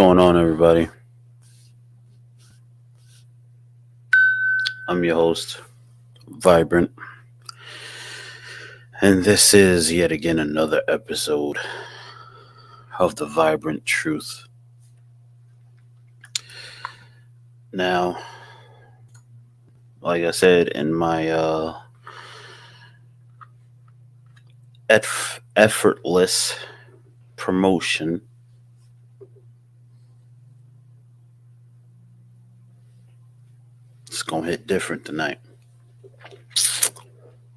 going on, everybody? I'm your host, Vibrant, and this is yet again another episode of the Vibrant Truth. Now, like I said in my effortless promotion, it's gonna hit different tonight.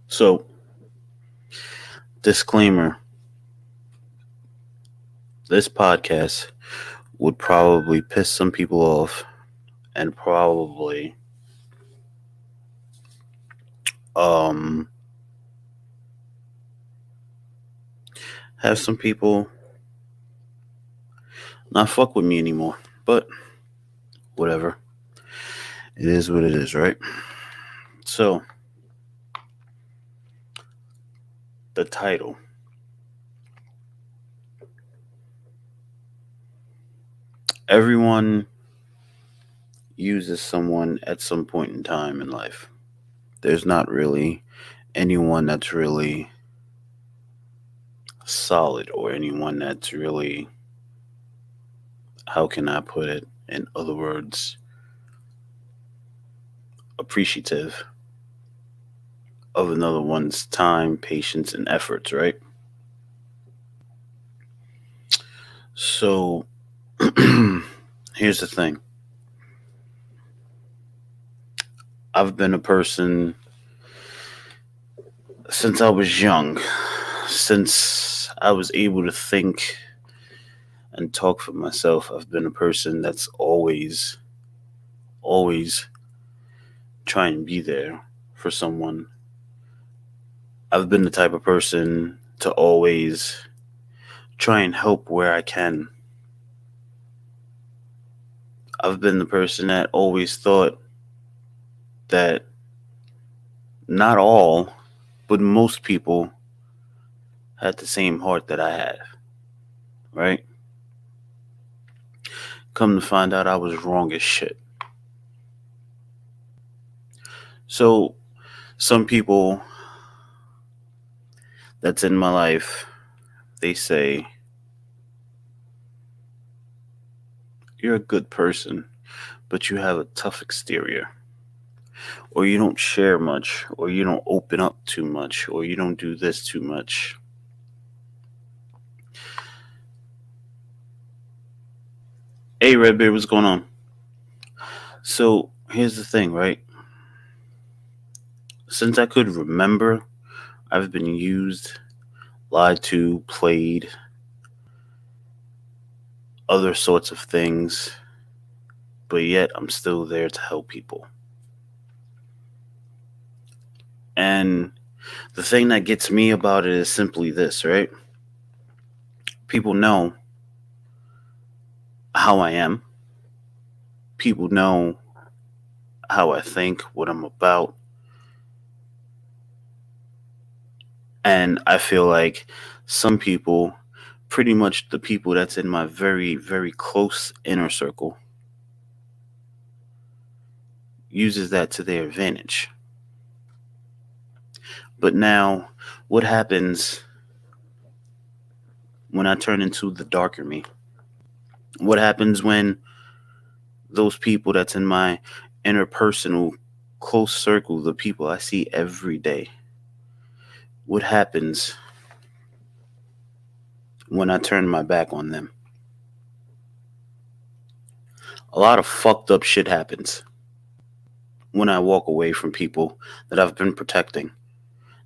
So, disclaimer: this podcast would probably piss some people off and probably um have some people not fuck with me anymore. But whatever. It is what it is, right? So, the title. Everyone uses someone at some point in time in life. There's not really anyone that's really solid or anyone that's really, how can I put it? In other words, appreciative of another one's time, patience, and efforts, right? So, here's the thing. I've been a person since I was young, since I was able to think and talk for myself. I've been a person that's always trying to be there for someone. I've been the type of person to always try and help where I can. I've been the person that always thought that not all, but most people had the same heart that I have, right? Come to find out I was wrong as shit. So, some people that's in my life, they say, you're a good person, but you have a tough exterior. Or you don't share much, or you don't open up too much, or you don't do this too much. Hey, Redbeard, what's going on? So, here's the thing, right? Since I could remember, I've been used, lied to, played, other sorts of things, but yet I'm still there to help people. And the thing that gets me about it is simply this, right? People know how I am. People know how I think, what I'm about. And I feel like some people, pretty much the people that's in my very, very close inner circle, uses that to their advantage. But now, what happens when I turn into the darker me? What happens when those people that's in my interpersonal close circle, the people I see every day, what happens when I turn my back on them? A lot of fucked up shit happens when I walk away from people that I've been protecting,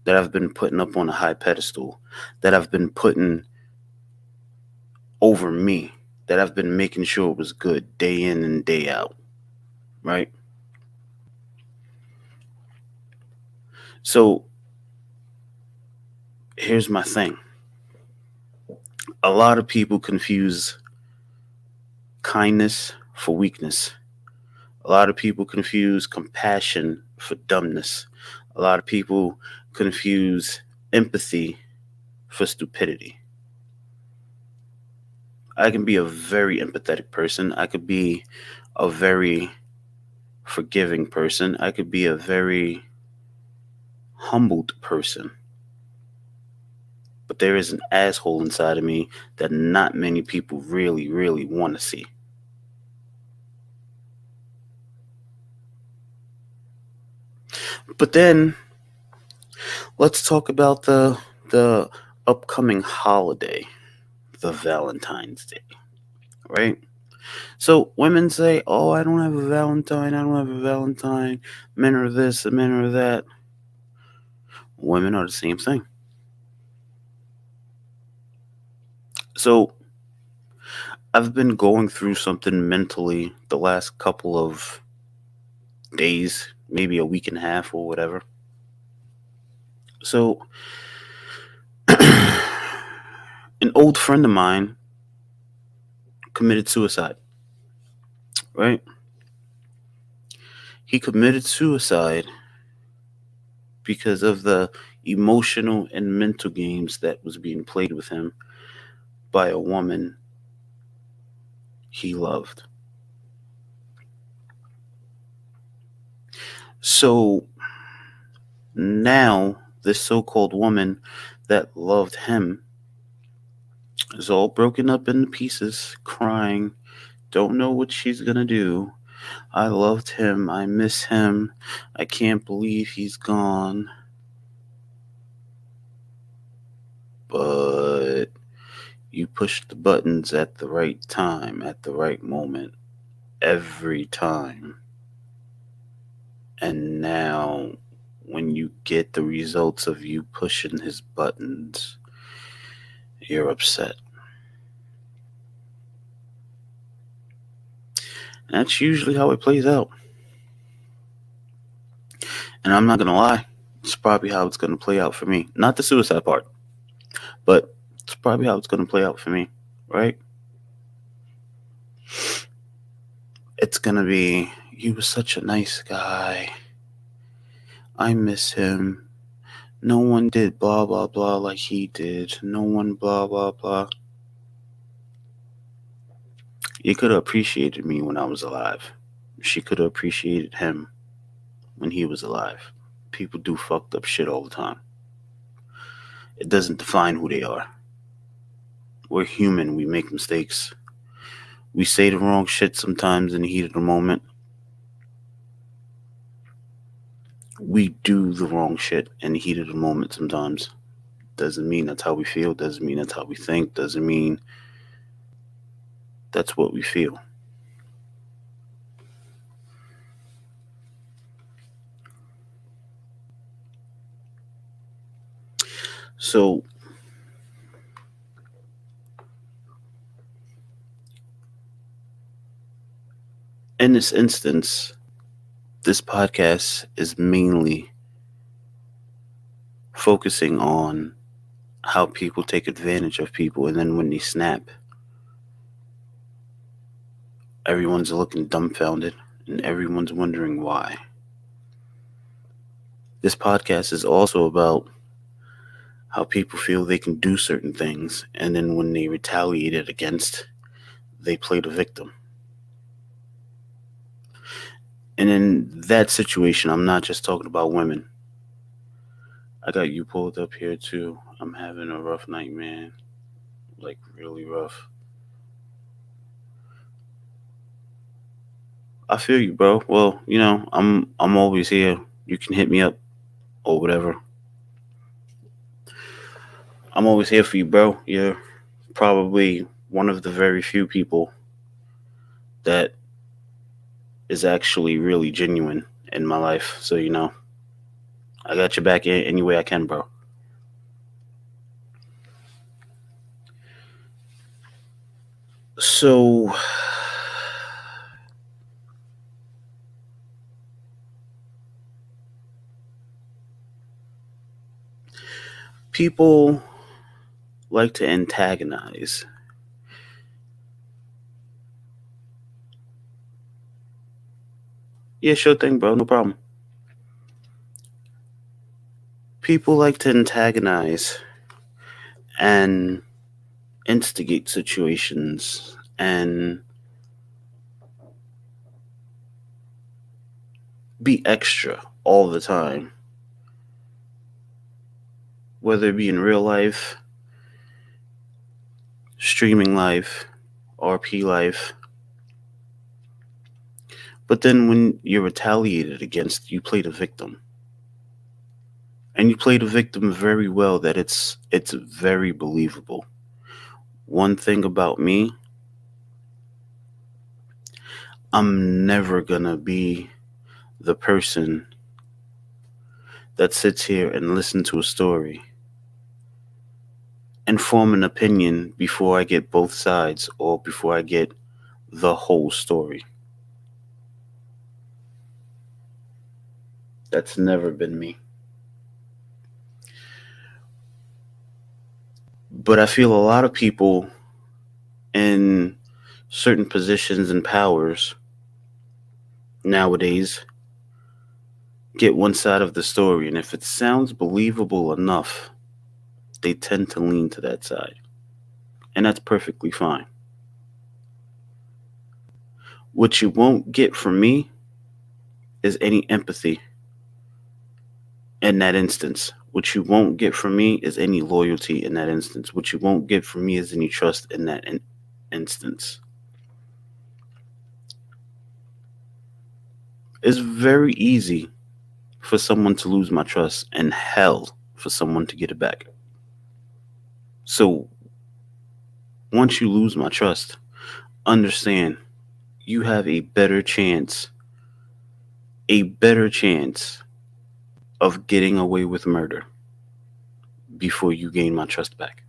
that I've been putting up on a high pedestal, that I've been putting over me, that I've been making sure it was good day in and day out, right? So here's my thing. A lot of people confuse kindness for weakness. A lot of people confuse compassion for dumbness. A lot of people confuse empathy for stupidity. I can be a very empathetic person. I could be a very forgiving person. I could be a very humbled person. But there is an asshole inside of me that not many people really, really want to see. But then let's talk about the upcoming holiday, the Valentine's Day, right? So women say, "Oh, I don't have a Valentine. I don't have a Valentine. Men are this and men are that." Women are the same thing. So I've been going through something mentally the last couple of days, maybe a week and a half or whatever. So an old friend of mine committed suicide, right? He committed suicide because of the emotional and mental games that was being played with him by a woman he loved. So now this so-called woman that loved him is all broken up into pieces, crying, don't know what she's gonna do. I loved him, I miss him, I can't believe he's gone. But you push the buttons at the right time, at the right moment, every time. And now, when you get the results of you pushing his buttons, you're upset. And that's usually how it plays out. And I'm not going to lie, it's probably how it's going to play out for me. Not the suicide part, but it's probably how it's going to play out for me, right? It's going to be, he was such a nice guy. I miss him. No one did blah, blah, blah like he did. No one blah, blah, blah. You could have appreciated me when I was alive. She could have appreciated him when he was alive. People do fucked up shit all the time. It doesn't define who they are. We're human. We make mistakes. We say the wrong shit sometimes in the heat of the moment. We do the wrong shit in the heat of the moment sometimes. Doesn't mean that's how we feel. Doesn't mean that's how we think. Doesn't mean that's what we feel. So, in this instance, this podcast is mainly focusing on how people take advantage of people, and then when they snap, everyone's looking dumbfounded and everyone's wondering why. This podcast is also about how people feel they can do certain things, and then when they retaliated against, they play the victim. And in that situation, I'm not just talking about women. I got you pulled up here too. I'm having a rough night, man. Like really rough. I feel you, bro. Well, I'm always here. You can hit me up or whatever. I'm always here for you, bro. You're probably one of the very few people that is actually really genuine in my life. So, I got your back any way I can, bro. So, people like to antagonize. Yeah, sure thing, bro. No problem. People like to antagonize and instigate situations and be extra all the time, whether it be in real life, streaming life, RP life. But then when you're retaliated against, you play the victim. And you play the victim very well that it's very believable. One thing about me, I'm never gonna be the person that sits here and listen to a story and form an opinion before I get both sides or before I get the whole story. That's never been me. But I feel a lot of people in certain positions and powers nowadays get one side of the story, and if it sounds believable enough, they tend to lean to that side. And that's perfectly fine. What you won't get from me is any empathy in that instance. What you won't get from me is any loyalty in that instance. What you won't get from me is any trust in that instance. It's very easy for someone to lose my trust and hell for someone to get it back. So once you lose my trust, understand you have a better chance of getting away with murder before you gain my trust back.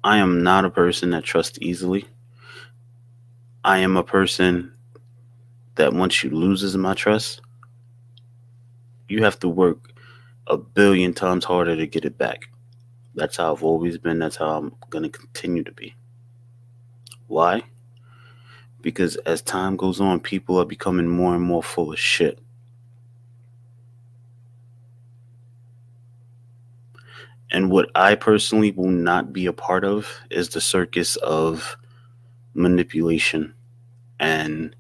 I am not a person that trusts easily. I am a person that once you loses my trust, you have to work a billion times harder to get it back. That's how I've always been. That's how I'm going to continue to be. Why? Because as time goes on, people are becoming more and more full of shit. And what I personally will not be a part of is the circus of manipulation and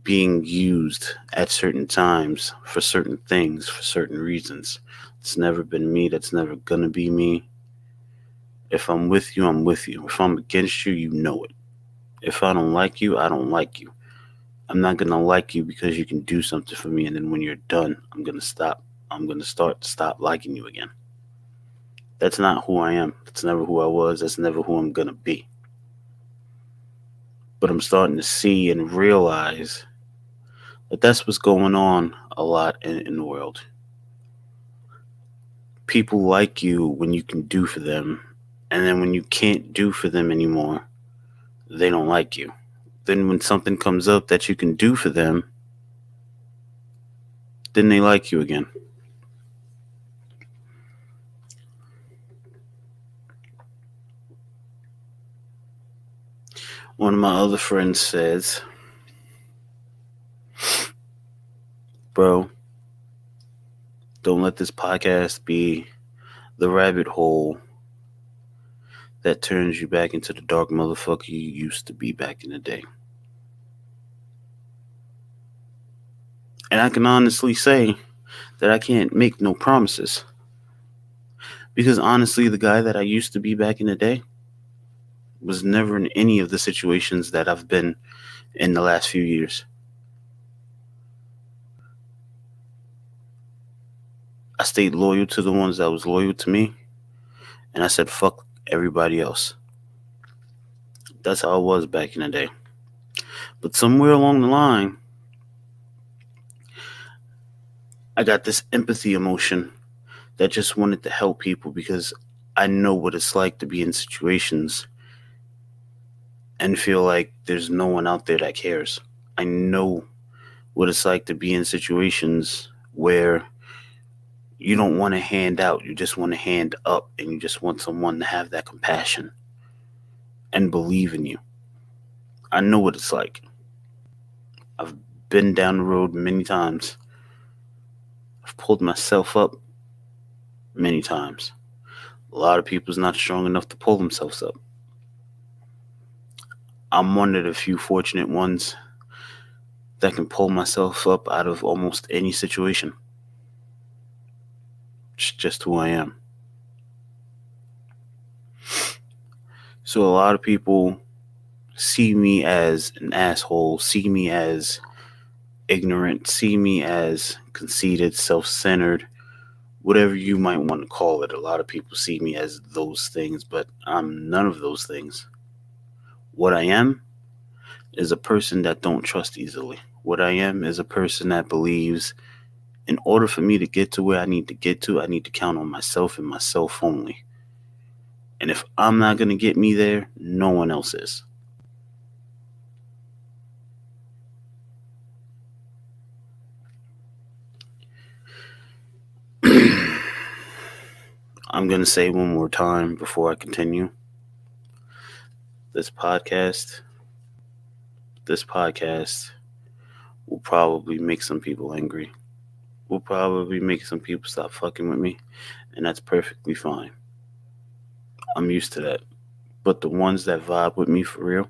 being used at certain times for certain things, for certain reasons. It's never been me. That's never going to be me. If I'm with you, I'm with you. If I'm against you, you know it. If I don't like you, I don't like you. I'm not going to like you because you can do something for me. And then when you're done, I'm going to stop. I'm going to stop liking you again. That's not who I am. That's never who I was. That's never who I'm going to be. But I'm starting to see and realize that that's what's going on a lot in the world. People like you when you can do for them. And then when you can't do for them anymore, they don't like you. Then when something comes up that you can do for them, then they like you again. One of my other friends says, bro, don't let this podcast be the rabbit hole that turns you back into the dark motherfucker you used to be back in the day. And I can honestly say that I can't make no promises. Because honestly, the guy that I used to be back in the day was never in any of the situations that I've been in the last few years. I stayed loyal to the ones that was loyal to me, and I said fuck everybody else. That's how I was back in the day. But somewhere along the line, I got this empathy emotion that just wanted to help people because I know what it's like to be in situations and feel like there's no one out there that cares. I know what it's like to be in situations where you don't want to hand out, you just want to hand up, and you just want someone to have that compassion and believe in you. I know what it's like. I've been down the road many times. I've pulled myself up many times. A lot of people's not strong enough to pull themselves up. I'm one of the few fortunate ones that can pull myself up out of almost any situation. It's just who I am. So a lot of people see me as an asshole, see me as ignorant, see me as conceited, self-centered, whatever you might want to call it. A lot of people see me as those things, but I'm none of those things. What I am is a person that don't trust easily. What I am is a person that believes in order for me to get to where I need to get to, I need to count on myself and myself only. And if I'm not going to get me there, no one else is. I'm going to say one more time before I continue. This podcast will probably make some people angry. Will probably make some people stop fucking with me, and that's perfectly fine. I'm used to that. But the ones that vibe with me for real,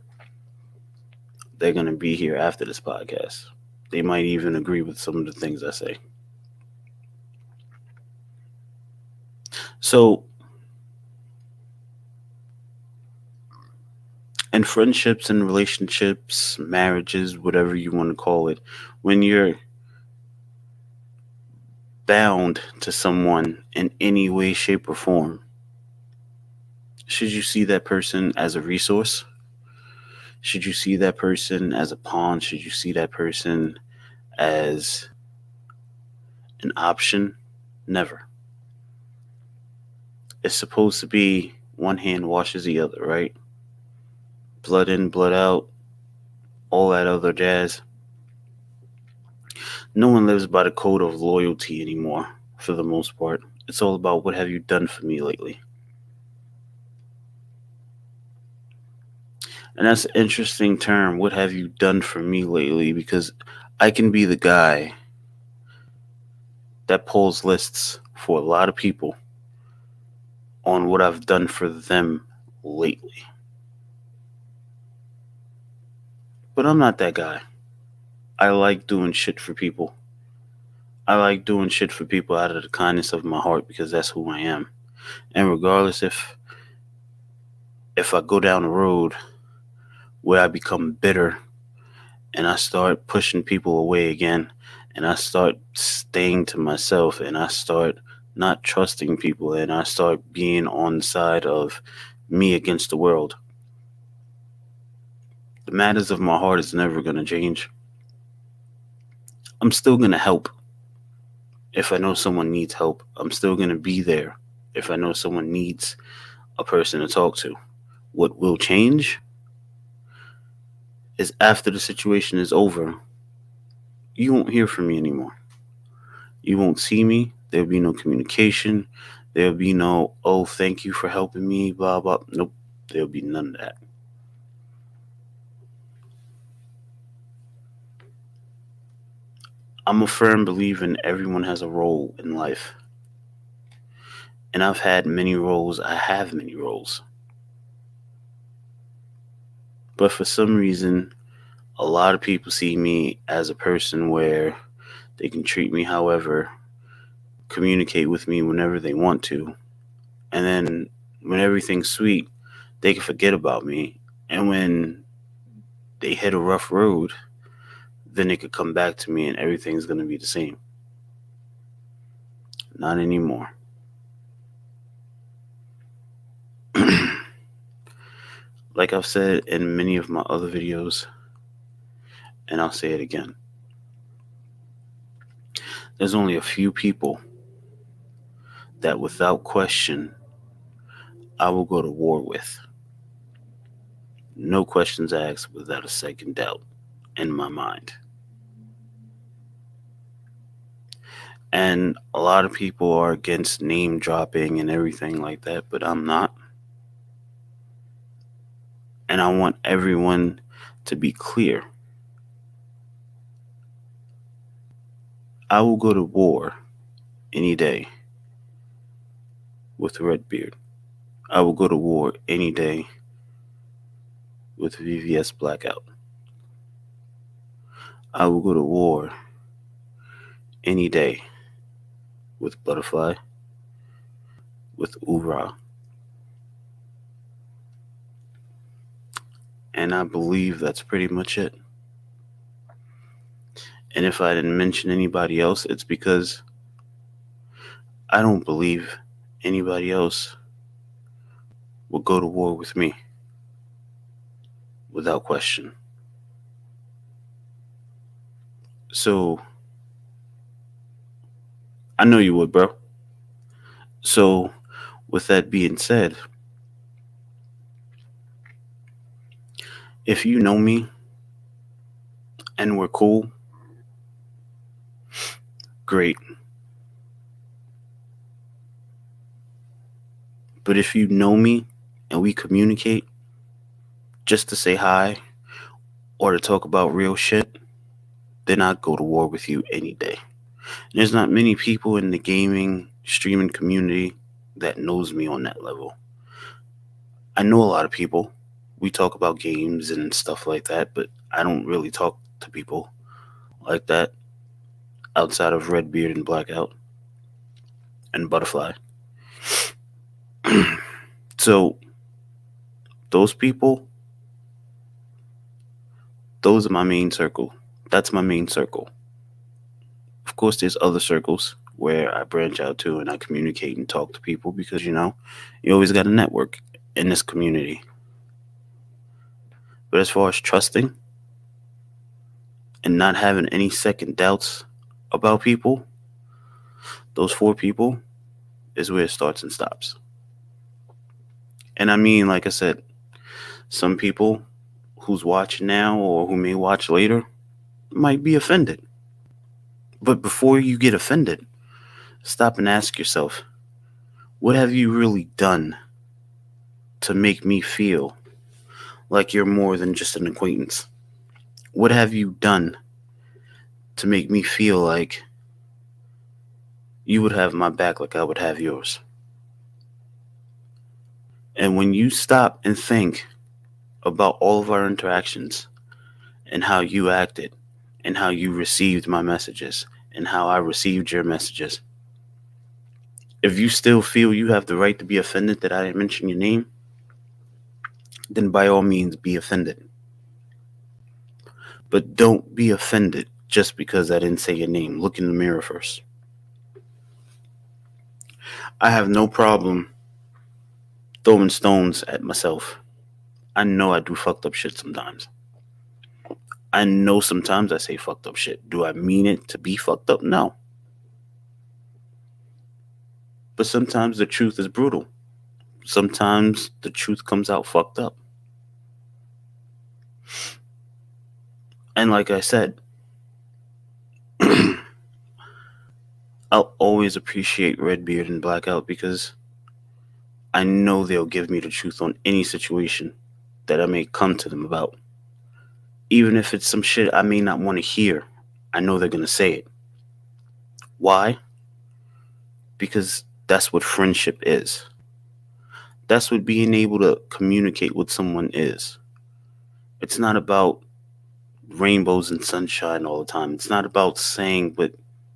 they're going to be here after this podcast. They might even agree with some of the things I say. So, in friendships and relationships, marriages, whatever you want to call it, when you're bound to someone in any way, shape, or form, should you see that person as a resource? Should you see that person as a pawn? Should you see that person as an option? Never. It's supposed to be one hand washes the other, right? Blood in, blood out, all that other jazz. No one lives by the code of loyalty anymore, for the most part. It's all about what have you done for me lately. And that's an interesting term. What have you done for me lately? Because I can be the guy that pulls lists for a lot of people on what I've done for them lately. But I'm not that guy. I like doing shit for people. I like doing shit for people out of the kindness of my heart because that's who I am. And regardless if I go down a road where I become bitter and I start pushing people away again and I start staying to myself and I start not trusting people and I start being on the side of me against the world, the matters of my heart is never going to change. I'm still going to help if I know someone needs help. I'm still going to be there if I know someone needs a person to talk to. What will change is after the situation is over, you won't hear from me anymore. You won't see me. There'll be no communication. There'll be no, oh, thank you for helping me, blah, blah. Nope. There'll be none of that. I'm a firm believer in everyone has a role in life. And I've had many roles. I have many roles. But for some reason, a lot of people see me as a person where they can treat me however, communicate with me whenever they want to. And then when everything's sweet, they can forget about me. And when they hit a rough road, then they could come back to me and everything's going to be the same. Not anymore. Like I've said in many of my other videos, and I'll say it again, there's only a few people that without question I will go to war with. No questions asked, without a second doubt in my mind. And a lot of people are against name dropping and everything like that, but I'm not. And I want everyone to be clear. I will go to war any day with Redbeard. I will go to war any day with VVS Blackout. I will go to war any day with Butterfly, with Ura. And I believe that's pretty much it. And if I didn't mention anybody else, it's because I don't believe anybody else will go to war with me without question. So I know you would, bro. So with that being said, if you know me and we're cool, great. But if you know me and we communicate just to say hi or to talk about real shit, then I'd go to war with you any day. There's not many people in the gaming streaming community that knows me on that level. I know a lot of people. We talk about games and stuff like that, but I don't really talk to people like that outside of Redbeard and Blackout and Butterfly. So those people, those are my main circle. That's my main circle. Of course, there's other circles where I branch out to and I communicate and talk to people because, you always got a network in this community. But as far as trusting and not having any second doubts about people, those four people is where it starts and stops. And I mean, like I said, some people who's watching now or who may watch later might be offended. But before you get offended, stop and ask yourself, what have you really done to make me feel like you're more than just an acquaintance? What have you done to make me feel like you would have my back like I would have yours? And when you stop and think about all of our interactions and how you acted and how you received my messages and how I received your messages, if you still feel you have the right to be offended that I didn't mention your name, then by all means be offended. But don't be offended just because I didn't say your name. Look in the mirror first. I have no problem throwing stones at myself. I know I do fucked up shit sometimes. I know sometimes I say fucked up shit. Do I mean it to be fucked up? No. But sometimes the truth is brutal. Sometimes the truth comes out fucked up. And like I said, I'll always appreciate Redbeard and Blackout because I know they'll give me the truth on any situation that I may come to them about. Even if it's some shit I may not want to hear, I know they're going to say it. Why? Because that's what friendship is. That's what being able to communicate with someone is. It's not about rainbows and sunshine all the time. It's not about saying what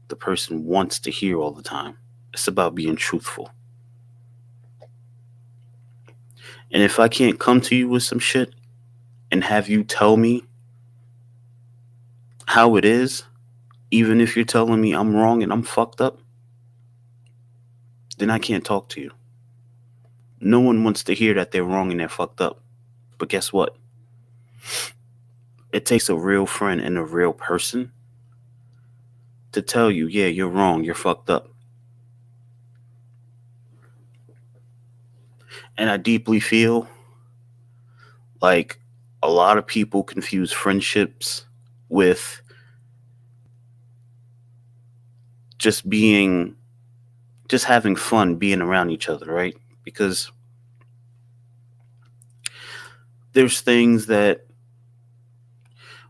the person wants to hear all the time. It's about being truthful. And if I can't come to you with some shit and have you tell me how it is, even if you're telling me I'm wrong and I'm fucked up, then I can't talk to you. No one wants to hear that they're wrong and they're fucked up. But guess what? It takes a real friend and a real person to tell you, yeah, you're wrong, you're fucked up. And I deeply feel like a lot of people confuse friendships with just having fun being around each other, right? Because there's things that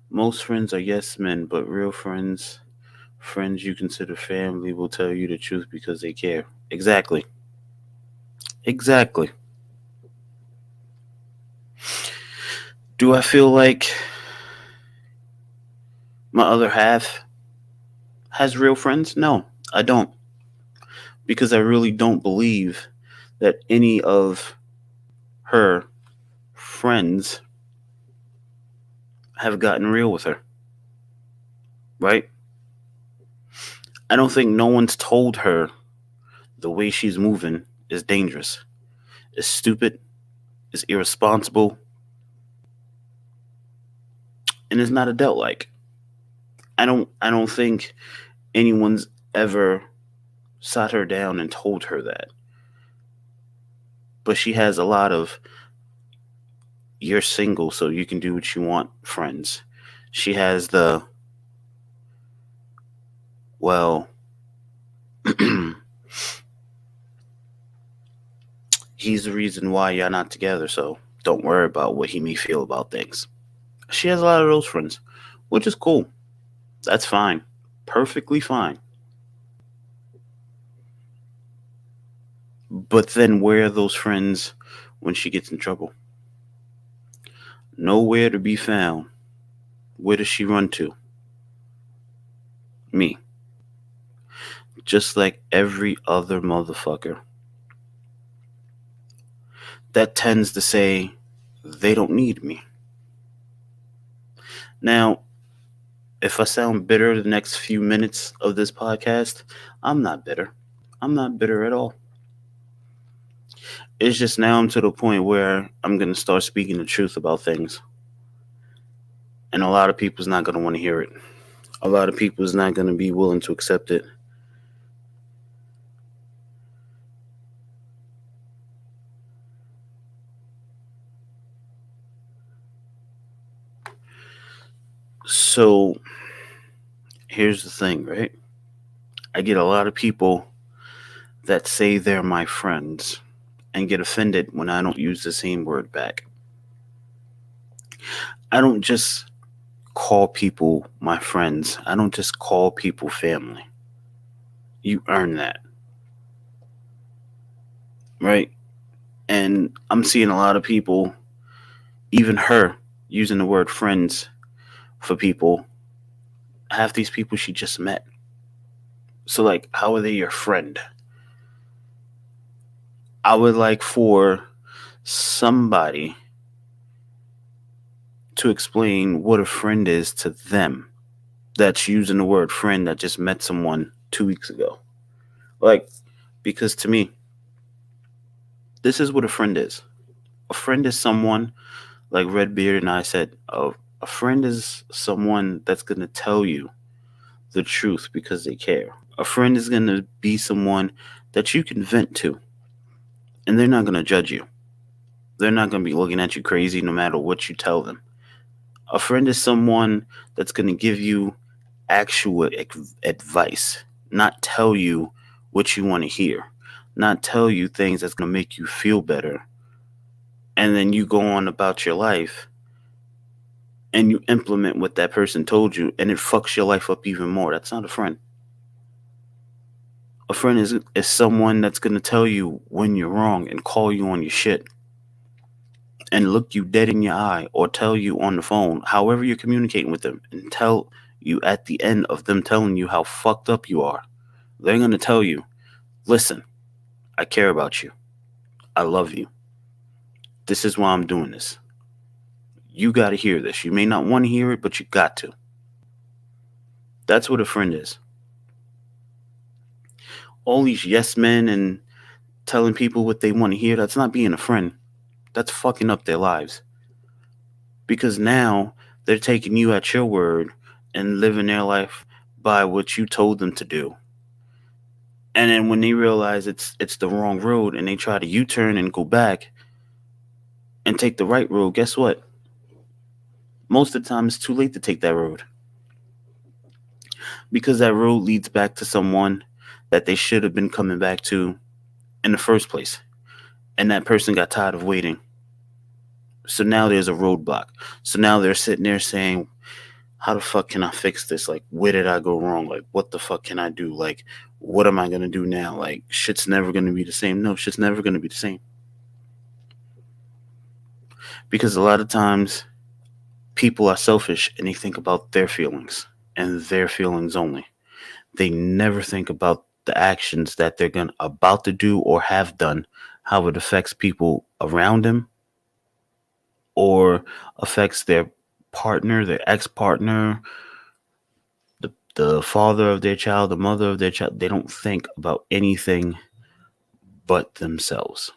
most friends are yes men, but real friends you consider family will tell you the truth because they care. Exactly. Exactly. Do I feel like my other half has real friends? No, I don't. Because I really don't believe that any of her friends have gotten real with her, right? I don't think no one's told her the way she's moving is dangerous, is stupid, is irresponsible, and is not adult like. I don't think anyone's ever sat her down and told her that. But she has a lot of you're single so you can do what you want friends. She has the well he's the reason why you're not together, so don't worry about what he may feel about things. She has a lot of those friends, which is cool. That's fine. Perfectly fine. But then where are those friends when she gets in trouble? Nowhere to be found. Where does she run to? Me. Just like every other motherfucker that tends to say they don't need me. Now, if I sound bitter the next few minutes of this podcast, I'm not bitter. I'm not bitter at all. It's just now I'm to the point where I'm going to start speaking the truth about things. And a lot of people's not going to want to hear it. A lot of people's not going to be willing to accept it. So here's the thing, right? I get a lot of people that say they're my friends and get offended when I don't use the same word back. I don't just call people my friends. I don't just call people family. You earn that. Right? And I'm seeing a lot of people, even her, using the word friends for people. Half these people she just met. So, like, how are they your friend? I would like for somebody to explain what a friend is to them that's using the word friend that just met someone 2 weeks ago. Like, because to me, this is what a friend is. A friend is someone, like Redbeard and I said, a friend is someone that's going to tell you the truth because they care. A friend is going to be someone that you can vent to, and they're not going to judge you. They're not going to be looking at you crazy no matter what you tell them. A friend is someone that's going to give you actual advice, not tell you what you want to hear, not tell you things that's going to make you feel better. And then you go on about your life and you implement what that person told you and it fucks your life up even more. That's not a friend. A friend is someone that's going to tell you when you're wrong and call you on your shit and look you dead in your eye or tell you on the phone, however you're communicating with them, and tell you at the end of them telling you how fucked up you are. They're going to tell you, listen, I care about you. I love you. This is why I'm doing this. You got to hear this. You may not want to hear it, but you got to. That's what a friend is. All these yes men and telling people what they want to hear, that's not being a friend. That's fucking up their lives. Because now they're taking you at your word and living their life by what you told them to do. And then when they realize it's the wrong road and they try to U-turn and go back and take the right road, guess what? Most of the time it's too late to take that road. Because that road leads back to someone that they should have been coming back to in the first place. And that person got tired of waiting. So now there's a roadblock. So now they're sitting there saying, how the fuck can I fix this? Like, where did I go wrong? Like, what the fuck can I do? Like, what am I going to do now? Like, shit's never going to be the same. No, shit's never going to be the same. Because a lot of times People are selfish and they think about their feelings and their feelings only. They never think about the actions that they're going about to do or have done, how it affects people around them or affects their partner, their ex-partner, the father of their child, the mother of their child. They don't think about anything but themselves.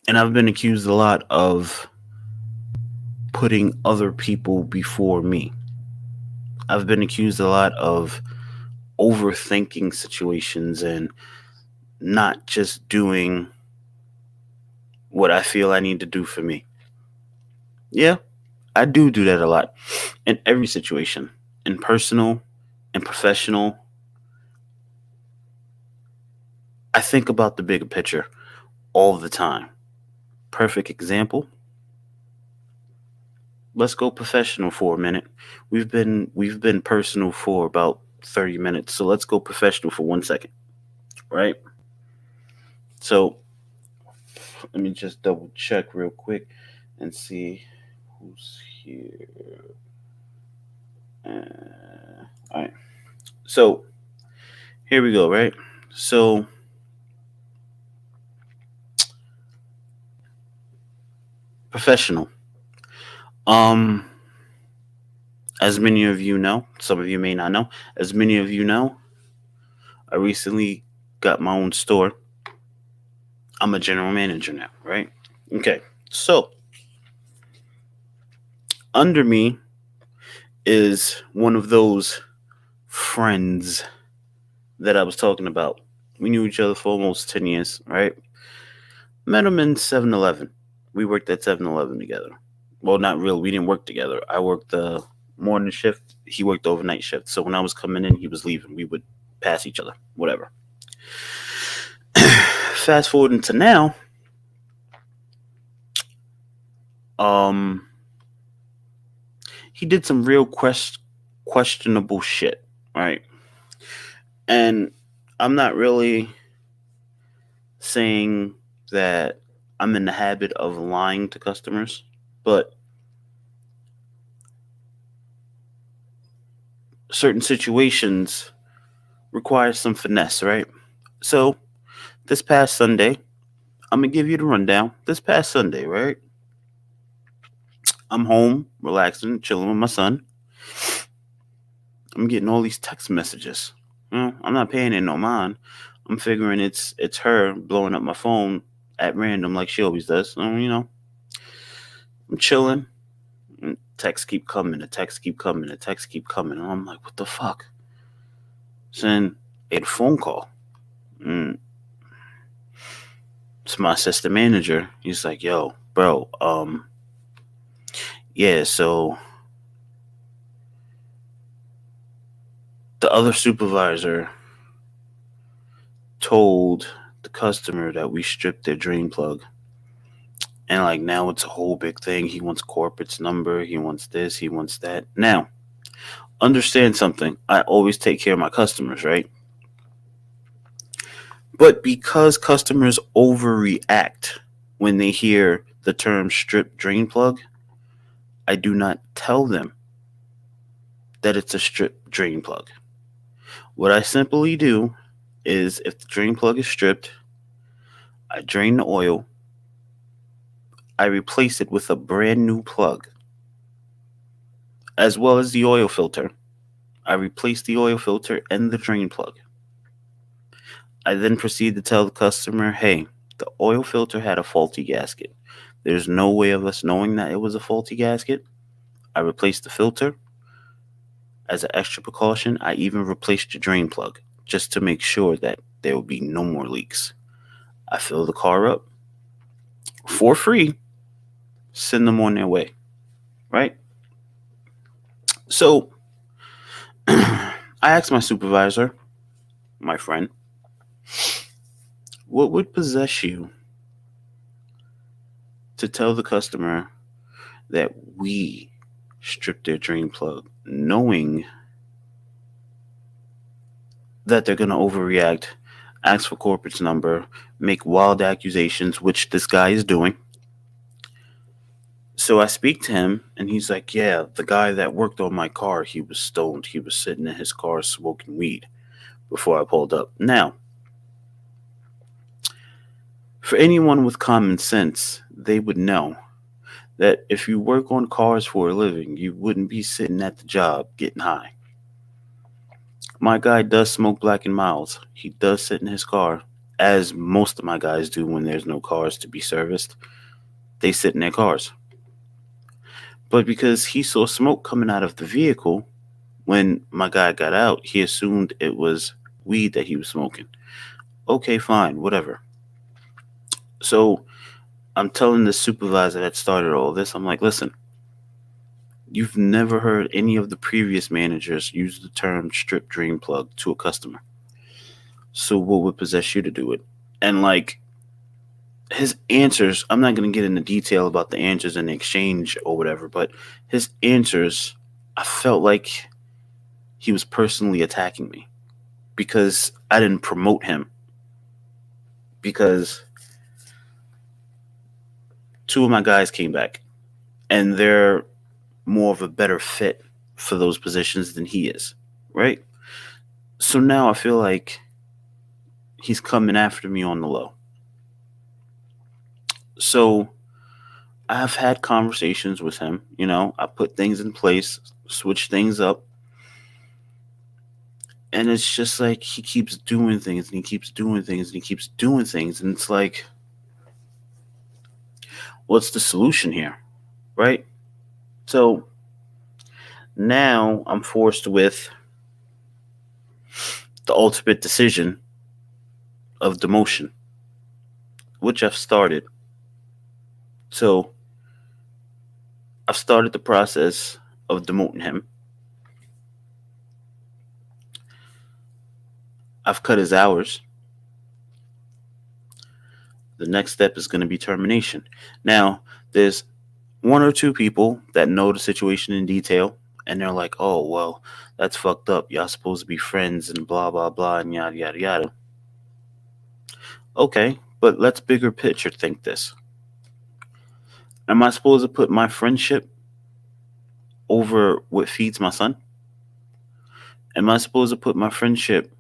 And I've been accused a lot of putting other people before me. I've been accused a lot of overthinking situations and not just doing what I feel I need to do for me. Yeah, I do that a lot in every situation, in personal and professional. I think about the bigger picture all the time. Perfect example. Let's go professional for a minute. We've been personal for about 30 minutes. So let's go professional for 1 second, right? So let me just double check real quick and see who's here. All right. So here we go, right? So professional. Um as many of you know, some of you may not know, as many of you know, I recently got my own store. I'm a general manager now, right? Okay. So under me is one of those friends that I was talking about. We knew each other for almost 10 years, right? Met him in 7-Eleven. We worked at 7-Eleven together. Well, not real. We didn't work together. I worked the morning shift. He worked the overnight shift. So when I was coming in, he was leaving. We would pass each other, whatever. Fast forward into now, he did some real questionable shit, right? And I'm not really saying that I'm in the habit of lying to customers, but certain situations require some finesse, right? So this past Sunday, I'm gonna give you the rundown. This past Sunday, right? I'm home, relaxing, chilling with my son. I'm getting all these text messages. I'm not paying it no mind. I'm figuring it's her blowing up my phone at random like she always does. So, I'm chilling. And texts keep coming. The texts keep coming. The texts keep coming. And I'm like, what the fuck? So then I get a phone call. Mm. It's my assistant manager. He's like, yo, bro, yeah, so the other supervisor told the customer that we stripped their drain plug. And like now it's a whole big thing. He wants corporate's number. He wants this. He wants that. Now, understand something. I always take care of my customers, right? But because customers overreact when they hear the term strip drain plug, I do not tell them that it's a strip drain plug. What I simply do is if the drain plug is stripped, I drain the oil, I replace it with a brand new plug, as well as the oil filter. I replace the oil filter and the drain plug. I then proceed to tell the customer, hey, the oil filter had a faulty gasket. There's no way of us knowing that it was a faulty gasket. I replaced the filter. As an extra precaution, I even replaced the drain plug just to make sure that there will be no more leaks. I fill the car up for free, send them on their way, right? So I asked my supervisor, my friend, what would possess you to tell the customer that we stripped their drain plug, knowing that they're going to overreact, ask for corporate's number, make wild accusations, which this guy is doing. So I speak to him, and he's like, "Yeah, the guy that worked on my car, he was stoned. He was sitting in his car smoking weed before I pulled up." Now, for anyone with common sense, they would know that if you work on cars for a living, you wouldn't be sitting at the job getting high. My guy does smoke Black and Miles. He does sit in his car, as most of my guys do when there's no cars to be serviced. They sit in their cars. But because he saw smoke coming out of the vehicle, when my guy got out, he assumed it was weed that he was smoking. Okay, fine, whatever. So I'm telling the supervisor that started all this, I'm like, listen, you've never heard any of the previous managers use the term strip drain plug to a customer. So what would possess you to do it? And like his answers, I'm not going to get into detail about the answers in the exchange or whatever, but his answers, I felt like he was personally attacking me because I didn't promote him. Because two of my guys came back and they're more of a better fit for those positions than he is, right? So now I feel like he's coming after me on the low. So I've had conversations with him, I put things in place, switch things up, and it's just like he keeps doing things and he keeps doing things and he keeps doing things, and it's like, what's the solution here, right? So now I'm forced with the ultimate decision of demotion, which I've started. So I've started the process of demoting him. I've cut his hours. The next step is going to be termination. Now, there's one or two people that know the situation in detail, and they're like, oh, well, that's fucked up. Y'all supposed to be friends and blah, blah, blah, and yada, yada, yada. Okay, but let's bigger picture think this. Am I supposed to put my friendship over what feeds my son? Am I supposed to put my friendship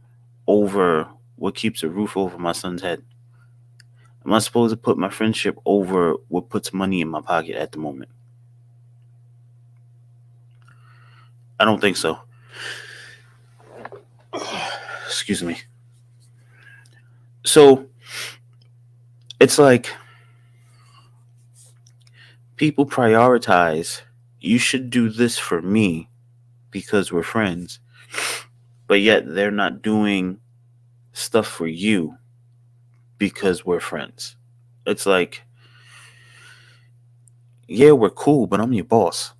over what keeps a roof over my son's head? Am I supposed to put my friendship over what puts money in my pocket at the moment? I don't think so. Excuse me. So it's like people prioritize, you should do this for me because we're friends, but yet they're not doing stuff for you because we're friends. It's like, yeah, we're cool, but I'm your boss.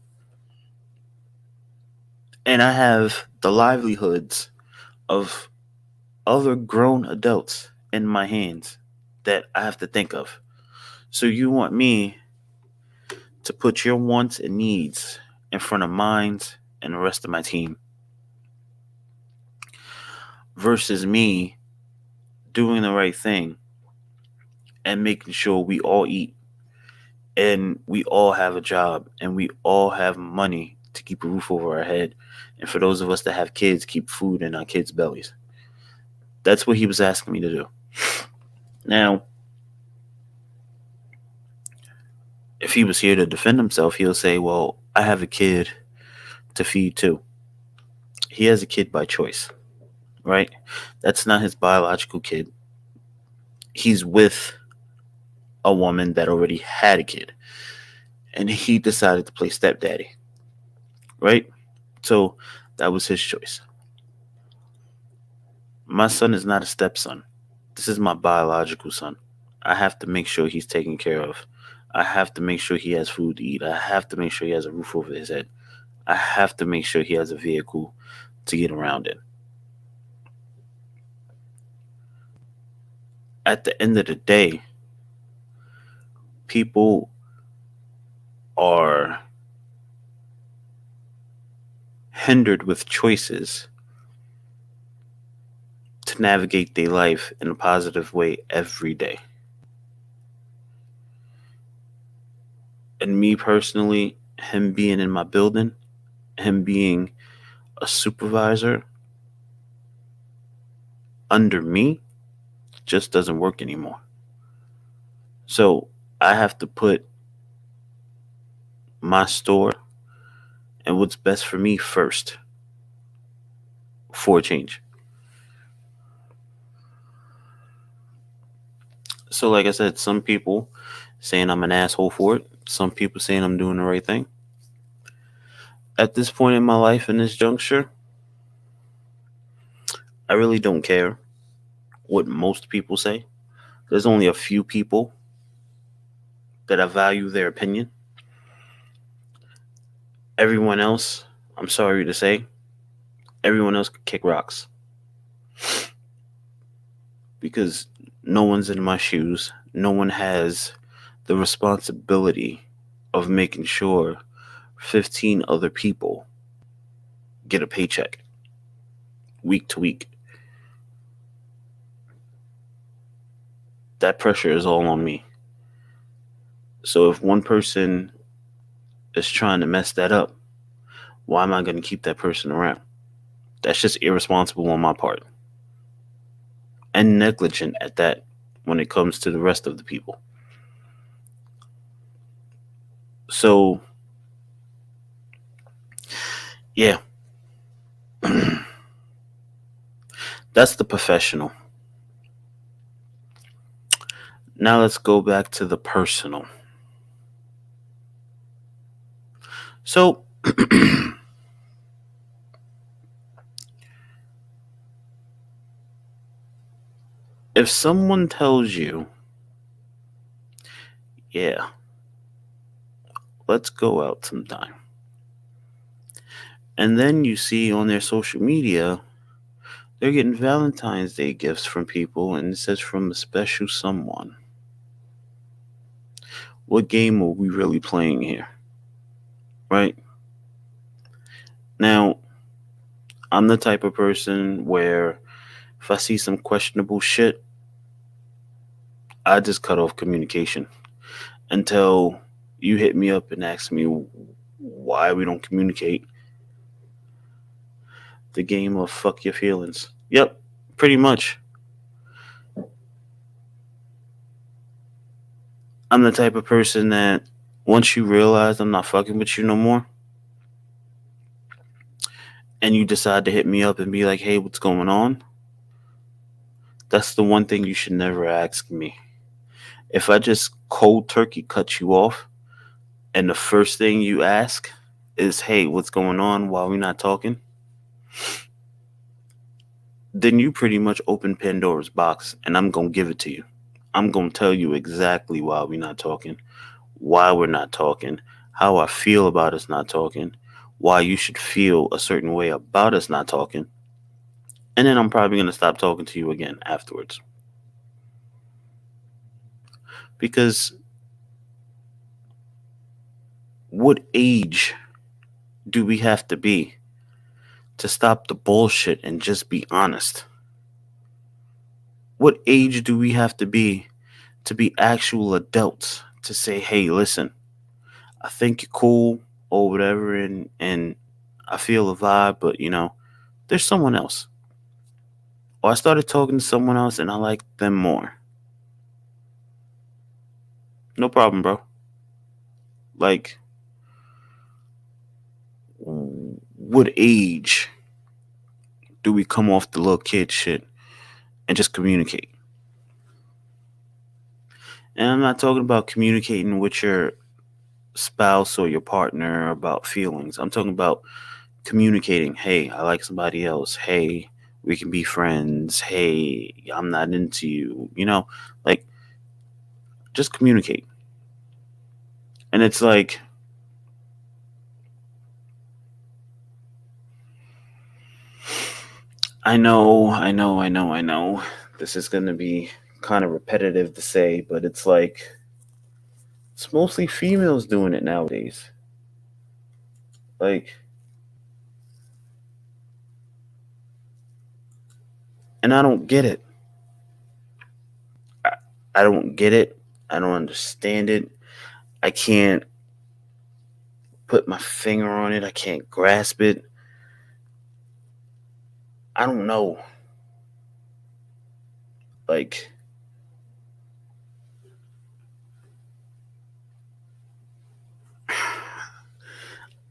And I have the livelihoods of other grown adults in my hands that I have to think of. So you want me to put your wants and needs in front of mine and the rest of my team versus me doing the right thing and making sure we all eat and we all have a job and we all have money to keep a roof over our head. And for those of us that have kids, keep food in our kids' bellies. That's what he was asking me to do. Now, if he was here to defend himself, he'll say, well, I have a kid to feed too. He has a kid by choice, right? That's not his biological kid. He's with a woman that already had a kid, and he decided to play stepdaddy, right? So that was his choice. My son is not a stepson. This is my biological son. I have to make sure he's taken care of. I have to make sure he has food to eat. I have to make sure he has a roof over his head. I have to make sure he has a vehicle to get around in. At the end of the day, people are hindered with choices to navigate their life in a positive way every day. And me personally, him being in my building, him being a supervisor under me just doesn't work anymore. So I have to put my store and what's best for me first for a change. So, like I said, some people saying I'm an asshole for it, some people saying I'm doing the right thing. At this point in my life, in this juncture, I really don't care what most people say. There's only a few people that I value their opinion. Everyone else, I'm sorry to say, everyone else could kick rocks because no one's in my shoes. No one has the responsibility of making sure 15 other people get a paycheck week to week. That pressure is all on me. So if one person is trying to mess that up, why am I going to keep that person around? That's just irresponsible on my part and negligent at that when it comes to the rest of the people. So, yeah, that's the professional. Now let's go back to the personal. So, if someone tells you, yeah, let's go out sometime, and then you see on their social media, they're getting Valentine's Day gifts from people and it says from a special someone. What game are we really playing here? Right? Now, I'm the type of person where if I see some questionable shit, I just cut off communication until you hit me up and ask me why we don't communicate. The game of fuck your feelings. Yep, pretty much. I'm the type of person that once you realize I'm not fucking with you no more, and you decide to hit me up and be like, hey, what's going on? That's the one thing you should never ask me. If I just cold turkey cut you off, and the first thing you ask is, hey, what's going on while we're not talking? Then you pretty much open Pandora's box, and I'm going to give it to you. I'm going to tell you exactly why we're not talking, why we're not talking, how I feel about us not talking, why you should feel a certain way about us not talking. And then I'm probably going to stop talking to you again afterwards. Because what age do we have to be to stop the bullshit and just be honest? What age do we have to be actual adults to say, hey, listen, I think you're cool or whatever, and I feel a vibe, but there's someone else. Or I started talking to someone else and I like them more. No problem, bro. Like, what age do we come off the little kid shit and just communicate? And I'm not talking about communicating with your spouse or your partner about feelings. I'm talking about communicating, hey, I like somebody else. Hey, we can be friends. Hey, I'm not into you. Like, just communicate. And it's like, I know. This is going to be kind of repetitive to say, but it's like, it's mostly females doing it nowadays. Like, and I don't get it. I, I don't get it. I don't understand it. I can't. put my finger on it. I can't grasp it. I don't know. Like,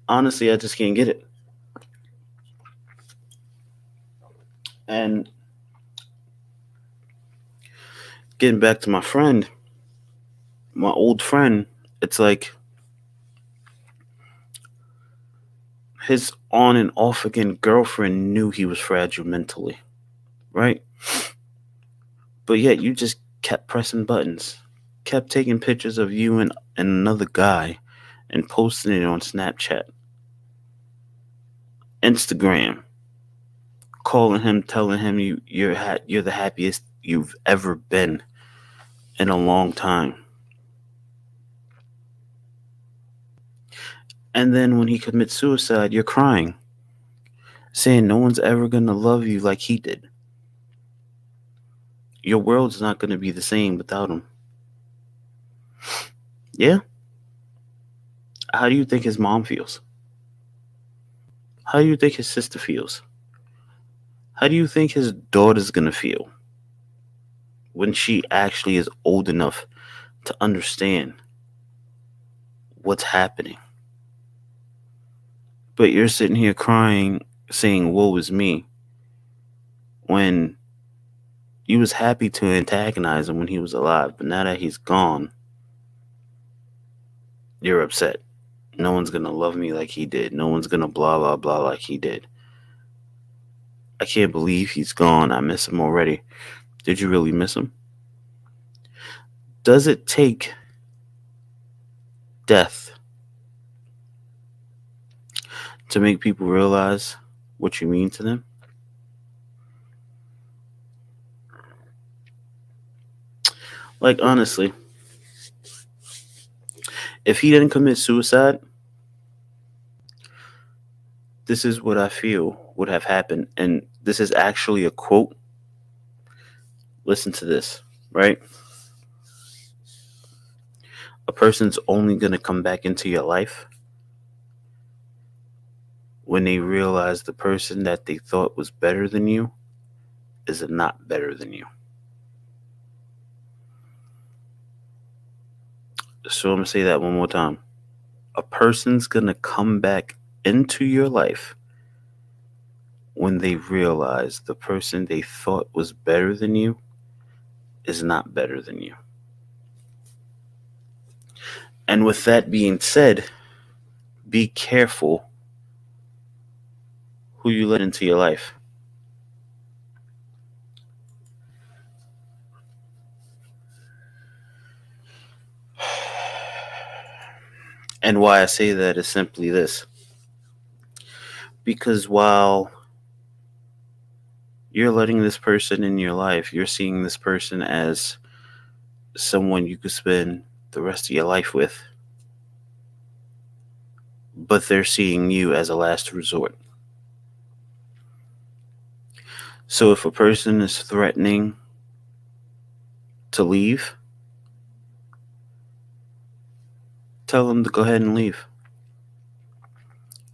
honestly, I just can't get it. And getting back to my old friend, it's like his on and off again girlfriend knew he was fragile mentally, right? But yet you just kept pressing buttons, kept taking pictures of you and another guy and posting it on Snapchat, Instagram, calling him, telling him you're the happiest you've ever been in a long time. And then when he commits suicide, you're crying, saying no one's ever going to love you like he did. Your world's not going to be the same without him. Yeah? How do you think his mom feels? How do you think his sister feels? How do you think his daughter's going to feel when she actually is old enough to understand what's happening? But you're sitting here crying, saying, woe is me, when you was happy to antagonize him when he was alive. But now that he's gone, you're upset. No one's going to love me like he did. No one's going to blah, blah, blah like he did. I can't believe he's gone. I miss him already. Did you really miss him? Does it take death to make people realize what you mean to them? Like, honestly, if he didn't commit suicide, this is what I feel would have happened. And this is actually a quote. Listen to this, right? A person's only going to come back into your life when they realize the person that they thought was better than you is not better than you. So I'm going to say that one more time. A person's going to come back into your life when they realize the person they thought was better than you is not better than you. And with that being said, be careful who you let into your life. And why I say that is simply this. Because while you're letting this person in your life, you're seeing this person as someone you could spend the rest of your life with, but they're seeing you as a last resort. So if a person is threatening to leave, tell them to go ahead and leave.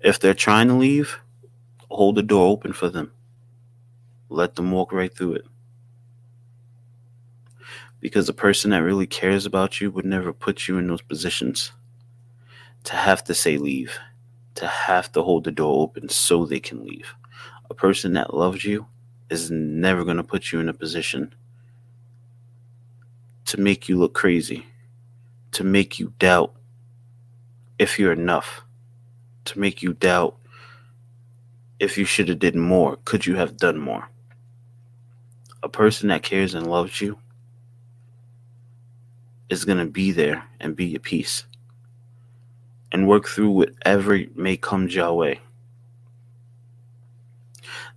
If they're trying to leave, hold the door open for them. Let them walk right through it. Because a person that really cares about you would never put you in those positions to have to say leave, to have to hold the door open so they can leave. A person that loves you is never going to put you in a position to make you look crazy, to make you doubt if you're enough, to make you doubt if you should have did more, could you have done more. A person that cares and loves you is going to be there and be your peace and work through whatever may come your way.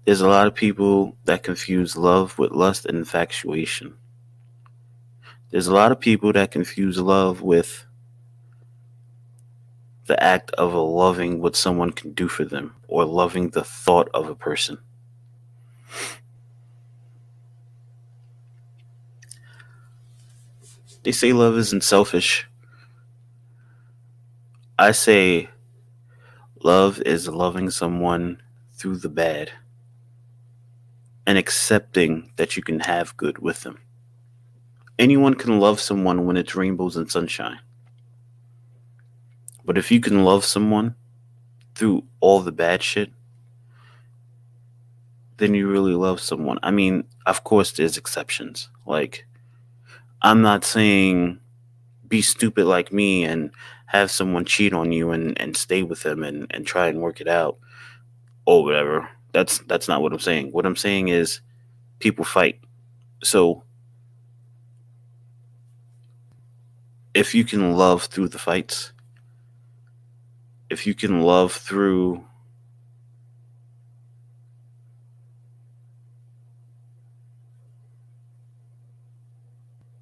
There's a lot of people that confuse love with lust and infatuation. There's a lot of people that confuse love with the act of loving what someone can do for them or loving the thought of a person. They say love isn't selfish. I say Love is loving someone through the bad and accepting that you can have good with them. Anyone can love someone when it's rainbows and sunshine. But if you can love someone through all the bad shit, then you really love someone. I mean, of course, there's exceptions. Like, I'm not saying be stupid like me and have someone cheat on you and stay with them and try and work it out or whatever. That's not what I'm saying. What I'm saying is people fight. So if you can love through the fights, if you can love through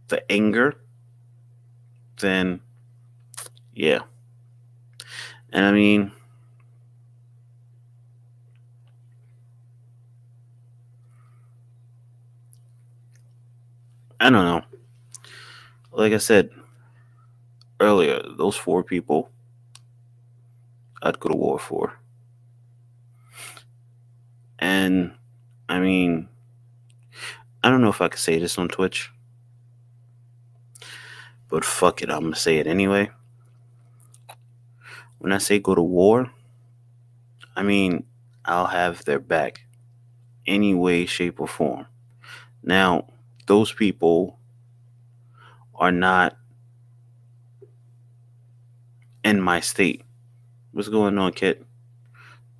the anger, then yeah. And I mean, I don't know. Like I said earlier, those four people I'd go to war for. And I mean, I don't know if I could say this on Twitch, but fuck it, I'm gonna say it anyway. When I say go to war, I mean I'll have their back any way, shape, or form. Now, those people are not in my state. What's going on, kid?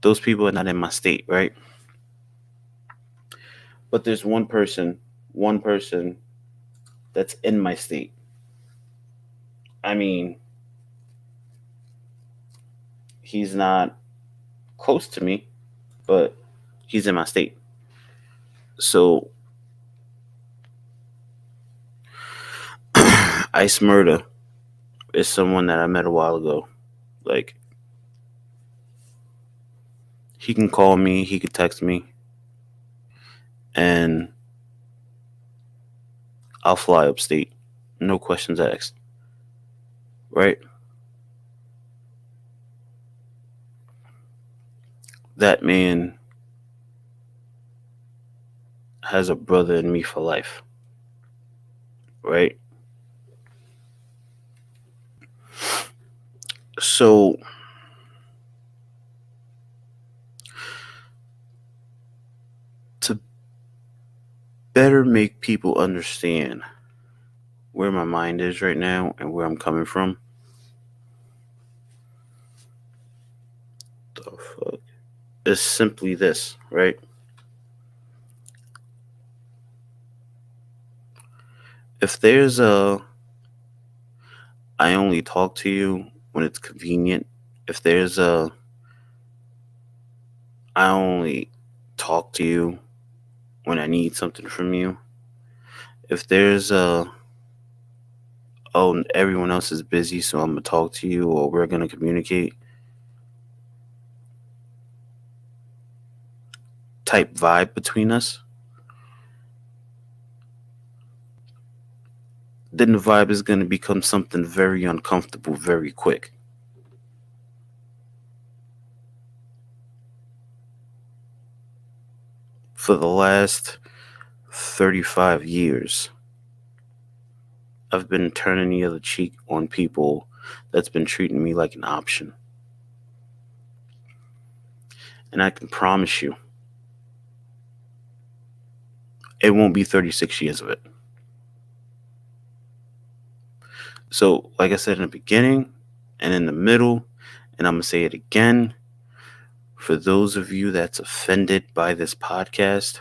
Those people are not in my state, right? But there's one person that's in my state. I mean, he's not close to me, but he's in my state. So, Ice Murder is someone that I met a while ago. Like, he can call me, he could text me, and I'll fly upstate. No questions asked. Right? That man has a brother in me for life. Right? So, to better make people understand where my mind is right now and where I'm coming from, the fuck, is simply this, right? If there's a I only talk to you when it's convenient, if there's a I only talk to you when I need something from you, if there's a oh, everyone else is busy, so I'm gonna talk to you or we're gonna communicate type vibe between us, then the vibe is gonna become something very uncomfortable very quick. For the last 35 years, I've been turning the other cheek on people that's been treating me like an option. And I can promise you, it won't be 36 years of it. So, like I said in the beginning and in the middle, and I'm going to say it again, for those of you that's offended by this podcast,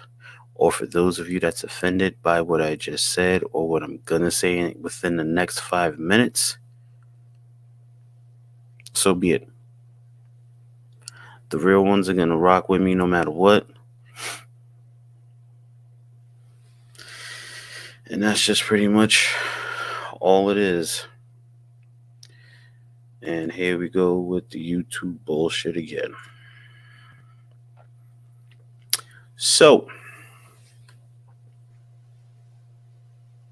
or for those of you that's offended by what I just said or what I'm going to say within the next 5 minutes, so be it. The real ones are going to rock with me no matter what. And that's just pretty much all it is. And here we go with the YouTube bullshit again. So,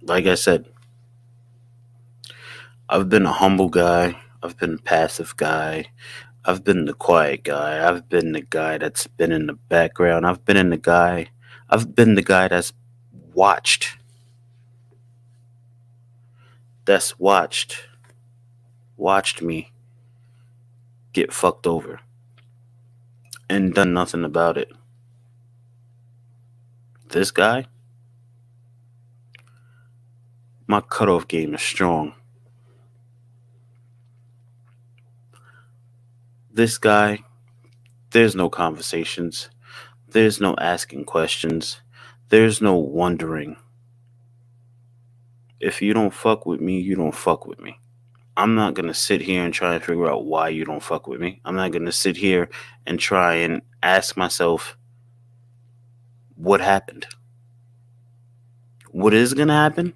like I said, I've been a humble guy I've been a passive guy. I've been the quiet guy. I've been the guy that's been in the background. I've been the guy watched that's watched me get fucked over and done nothing about it. This guy, my cutoff game is strong. This guy, there's no conversations. There's no asking questions. There's no wondering. If you don't fuck with me, you don't fuck with me. I'm not going to sit here and try and figure out why you don't fuck with me. I'm not going to sit here and try and ask myself what happened. What is going to happen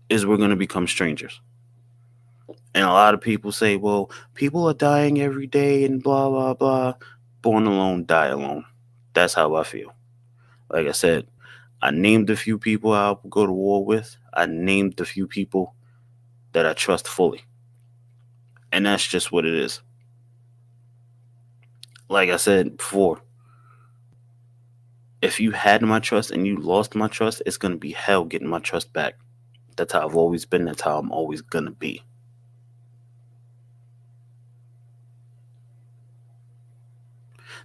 is we're going to become strangers. And a lot of people say, well, people are dying every day and blah, blah, blah. Born alone, die alone. That's how I feel. Like I said, I named a few people I'll go to war with. I named a few people that I trust fully. And that's just what it is. Like I said before, if you had my trust and you lost my trust, it's going to be hell getting my trust back. That's how I've always been. That's how I'm always going to be.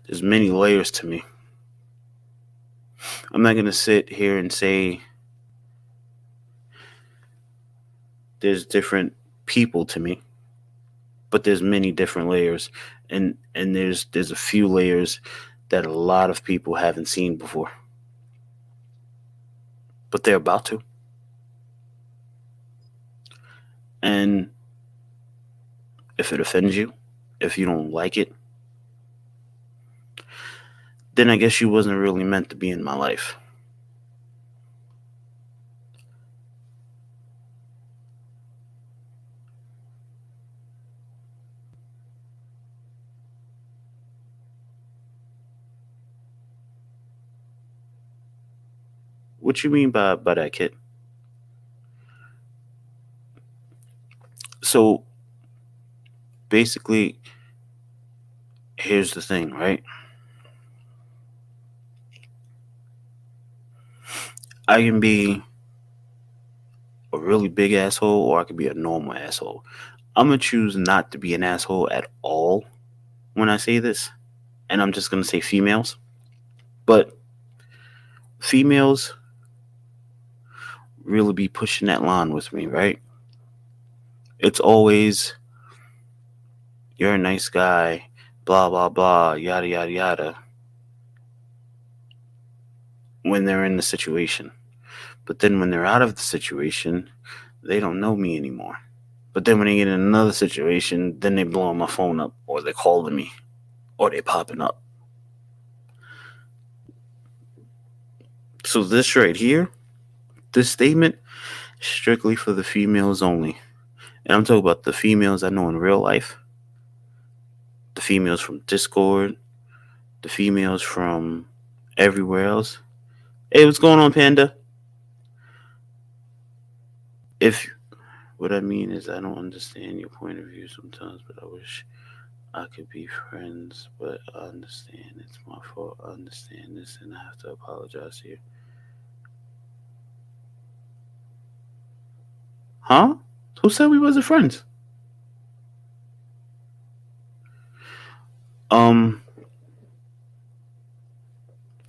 There's many layers to me. I'm not going to sit here and say there's different people to me, but there's many different layers, and there's a few layers that a lot of people haven't seen before, but they're about to. And if it offends you, if you don't like it, then I guess you wasn't really meant to be in my life. What you mean by that, kid? So basically, here's the thing, right? I can be a really big asshole or I can be a normal asshole. I'm going to choose not to be an asshole at all when I say this. And I'm just going to say females. But females really be pushing that line with me, right? It's always, you're a nice guy, blah, blah, blah, yada, yada, yada, when they're in the situation. But then when they're out of the situation, they don't know me anymore. But then when they get in another situation, then they blowing my phone up, or they're calling me, or they popping up. So this right here, this statement, strictly for the females only. And I'm talking about the females I know in real life, the females from Discord, the females from everywhere else. Hey, what's going on, Panda? If what I mean is, I don't understand your point of view sometimes, but I wish I could be friends. But I understand it's my fault. I understand this, and I have to apologize to you. Huh? Who said we wasn't friends? Um,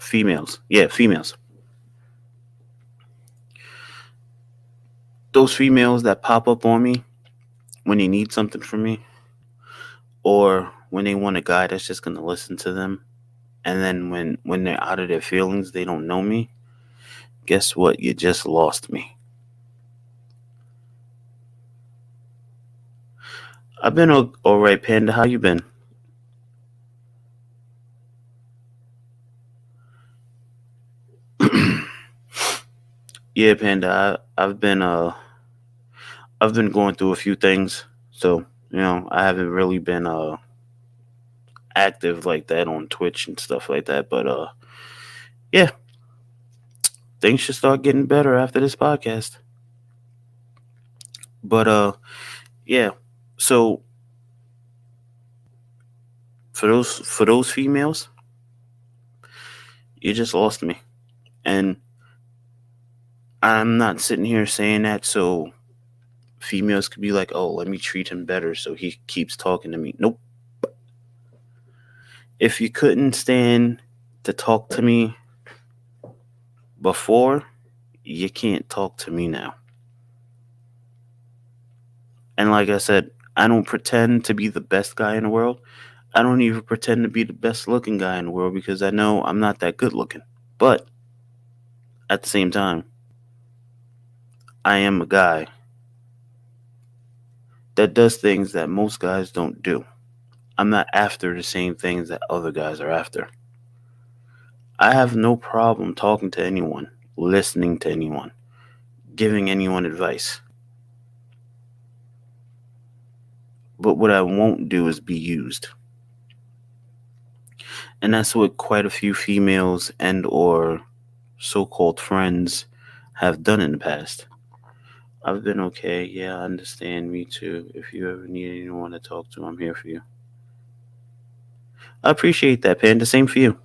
Females. Yeah, females. Those females that pop up on me when they need something from me, or when they want a guy that's just gonna listen to them, and then when they're out of their feelings, they don't know me. Guess what? You just lost me. I've been all right, Panda. How you been? Yeah, Panda. I've been going through a few things, so I haven't really been active like that on Twitch and stuff like that. But yeah, things should start getting better after this podcast. But Yeah. So for those females, you just lost me. And I'm not sitting here saying that so females could be like, "Oh, let me treat him better so he keeps talking to me." Nope. If you couldn't stand to talk to me before, you can't talk to me now. And like I said, I don't pretend to be the best guy in the world. I don't even pretend to be the best looking guy in the world because I know I'm not that good looking. But at the same time, I am a guy that does things that most guys don't do. I'm not after the same things that other guys are after. I have no problem talking to anyone, listening to anyone, giving anyone advice. But what I won't do is be used. And that's what quite a few females and or so-called friends have done in the past. I've been okay. Yeah, I understand. Me too. If you ever need anyone to talk to, I'm here for you. I appreciate that, Panda. Same for you.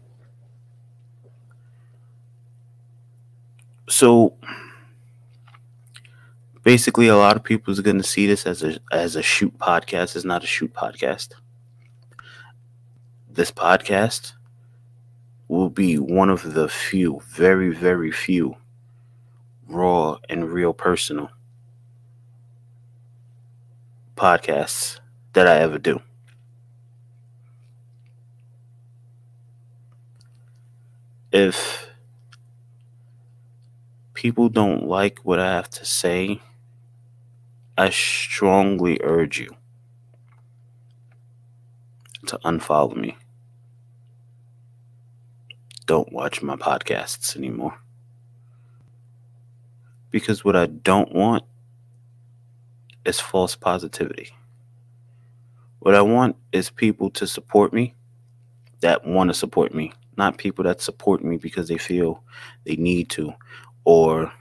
So basically, a lot of people is going to see this as a shoot podcast. It's not a shoot podcast. This podcast will be one of the few, very, very few, raw and real personal podcasts that I ever do. If people don't like what I have to say, I strongly urge you to unfollow me. Don't watch my podcasts anymore. Because what I don't want is false positivity. What I want is people to support me that want to support me, not people that support me because they feel they need to, or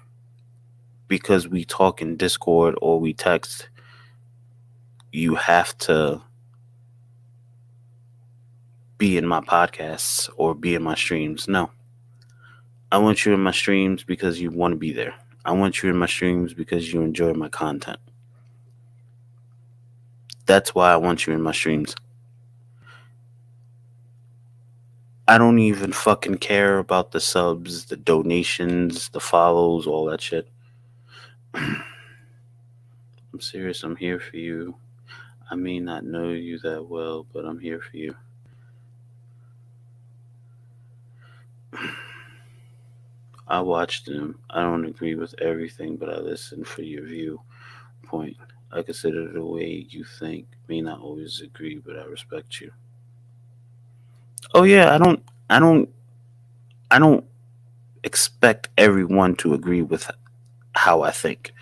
because we talk in Discord or we text, you have to be in my podcasts or be in my streams. No. I want you in my streams because you want to be there. I want you in my streams because you enjoy my content. That's why I want you in my streams. I don't even fucking care about the subs, the donations, the follows, all that shit. I'm serious. I'm here for you. I may not know you that well, but I'm here for you. I watch them. I don't agree with everything, but I listen for your viewpoint. I consider the way you think. May not always agree, but I respect you. Oh yeah, I don't I don't expect everyone to agree with how I think.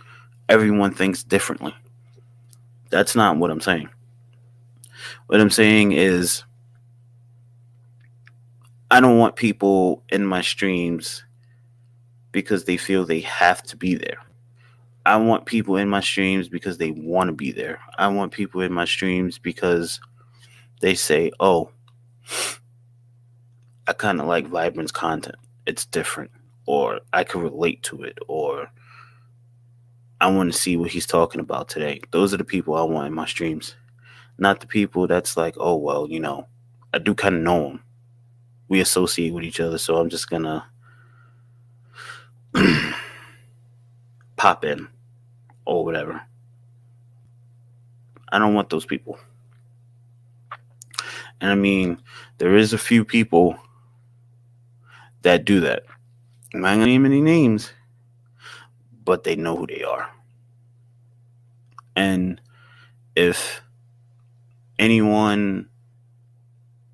Everyone thinks differently. That's not what I'm saying. What I'm saying is I don't want people in my streams because they feel they have to be there. I want people in my streams because they want to be there. I want people in my streams because they say, "Oh, I kind of like Vibrant's content. It's different." Or I can relate to it, or I want to see what he's talking about today. Those are the people I want in my streams. Not the people that's like, "Oh, well, I do kind of know him. We associate with each other, so I'm just gonna pop in or whatever." I don't want those people. And I mean, there is a few people that do that. I'm not gonna name any names, but they know who they are. And if anyone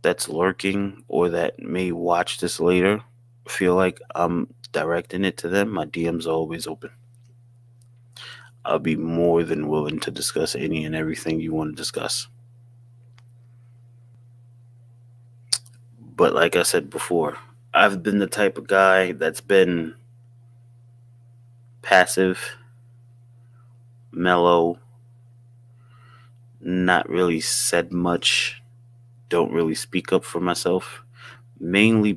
that's lurking or that may watch this later feel like I'm directing it to them, my DM's are always open. I'll be more than willing to discuss any and everything you want to discuss. But like I said before, I've been the type of guy that's been passive, mellow, not really said much, don't really speak up for myself, mainly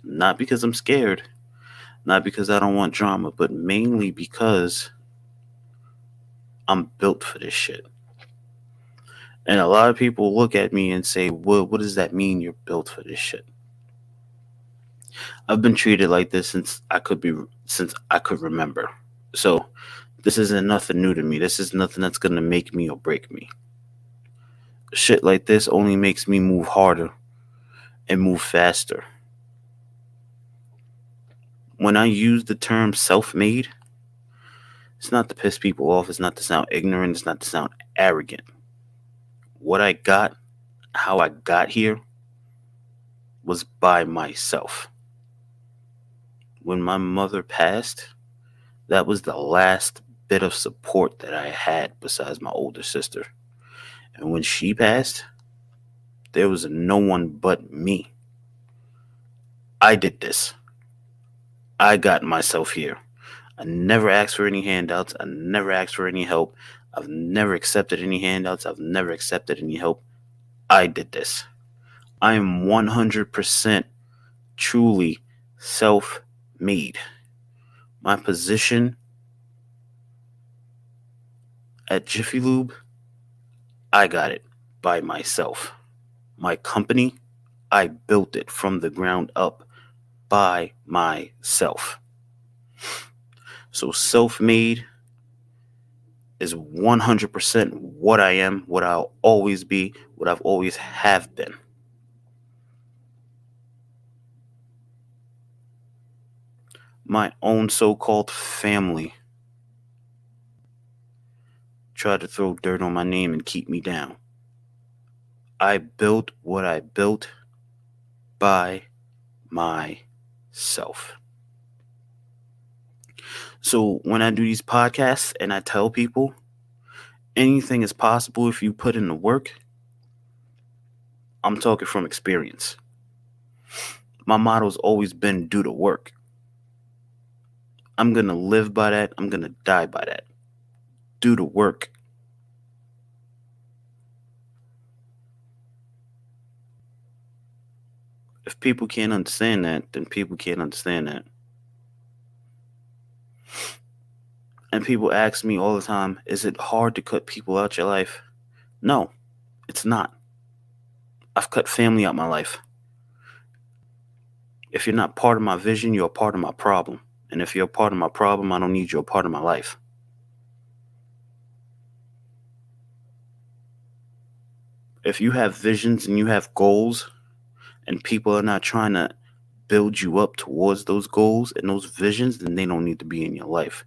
not because I'm scared, not because I don't want drama, but mainly because I'm built for this shit. And a lot of people look at me and say, what does that mean you're built for this shit? I've been treated like this since I could remember. So this isn't nothing new to me. This is nothing that's gonna make me or break me. Shit like this only makes me move harder and move faster. When I use the term self-made, it's not to piss people off, it's not to sound ignorant, it's not to sound arrogant. What I got, how I got here, was by myself. When my mother passed, that was the last bit of support that I had besides my older sister. And when she passed, there was no one but me. I did this. I got myself here. I never asked for any handouts. I never asked for any help. I've never accepted any handouts. I've never accepted any help. I did this. I am 100% truly self made. My position at Jiffy Lube, I got it by myself. My company, I built it from the ground up by myself. So self made is 100% what I am, what I'll always be, what I've always have been. My own so-called family tried to throw dirt on my name and keep me down. I built what I built by myself. So when I do these podcasts and I tell people anything is possible if you put in the work, I'm talking from experience. My motto's always been do the work. I'm going to live by that. I'm going to die by that. Do the work. If people can't understand that, then people can't understand that. And people ask me all the time, is it hard to cut people out your life? No, it's not. I've cut family out my life. If you're not part of my vision, you're a part of my problem. And if you're a part of my problem, I don't need you a part of my life. If you have visions and you have goals and people are not trying to build you up towards those goals and those visions, then they don't need to be in your life.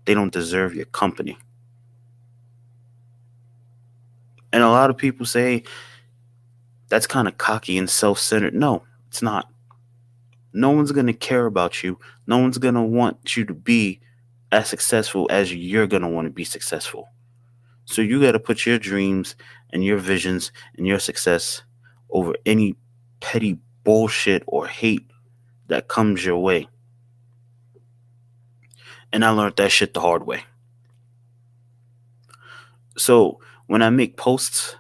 They don't deserve your company. And a lot of people say that's kind of cocky and self-centered. No, it's not. No one's going to care about you. No one's going to want you to be as successful as you're going to want to be successful. So you got to put your dreams and your visions and your success over any petty bullshit or hate that comes your way. And I learned that shit the hard way. So when I make posts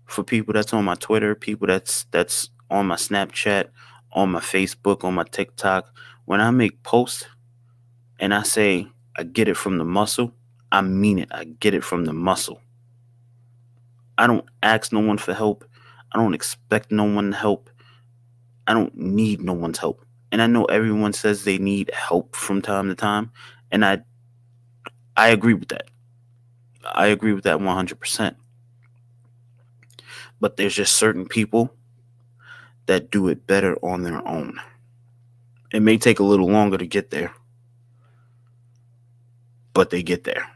for people that's on my Twitter, people that's on my Snapchat, on my Facebook, on my TikTok, when I make posts and I say I get it from the muscle, I mean it. I get it from the muscle. I don't ask no one for help. I don't expect no one to help. I don't need no one's help. And I know everyone says they need help from time to time, and I agree with that. I agree with that 100%. But there's just certain people that do it better on their own. It may take a little longer to get there, but they get there.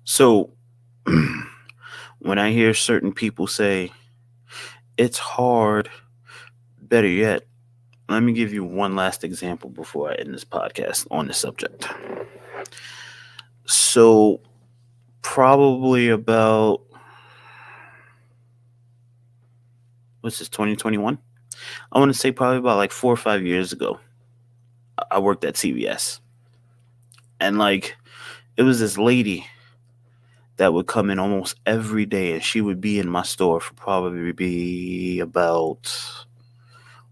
So when I hear certain people say, it's hard, better yet, let me give you one last example before I end this podcast on this subject. So probably about, what's this, 2021? I want to say probably about like 4 or 5 years ago, I worked at CVS. And like, it was this lady that would come in almost every day, and she would be in my store for probably be about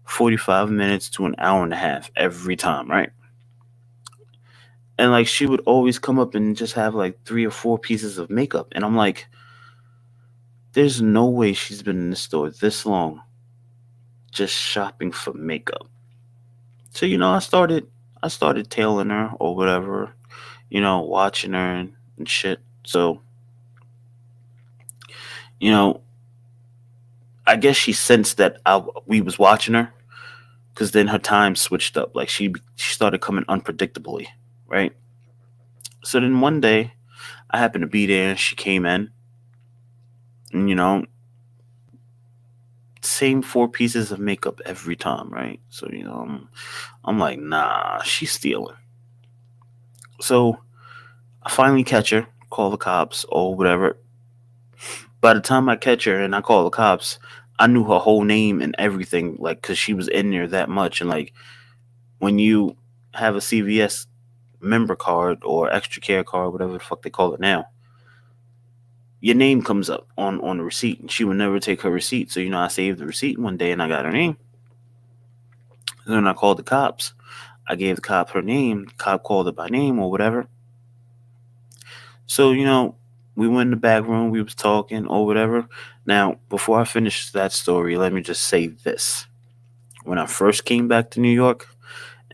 45 minutes to an hour and a half every time, right? And like, she would always come up and just have like 3 or 4 pieces of makeup. And I'm like, there's no way she's been in the store this long just shopping for makeup. So, I started tailing her or whatever, watching her and shit. So, you know, I guess she sensed that we was watching her, because then her time switched up. Like, she started coming unpredictably, right? So then one day I happened to be there, and she came in, and same 4 pieces of makeup every time, right? So I'm like, nah, she's stealing. So I finally catch her, call the cops or whatever. By the time I catch her and I call the cops, I knew her whole name and everything, like, because she was in there that much. And like, when you have a CVS member card or extra care card, whatever the fuck they call it now, your name comes up on the receipt, and she would never take her receipt. So I saved the receipt one day and I got her name. And then I called the cops. I gave the cop her name. The cop called her by name or whatever. So we went in the back room. We was talking or whatever. Now, before I finish that story, let me just say this: when I first came back to New York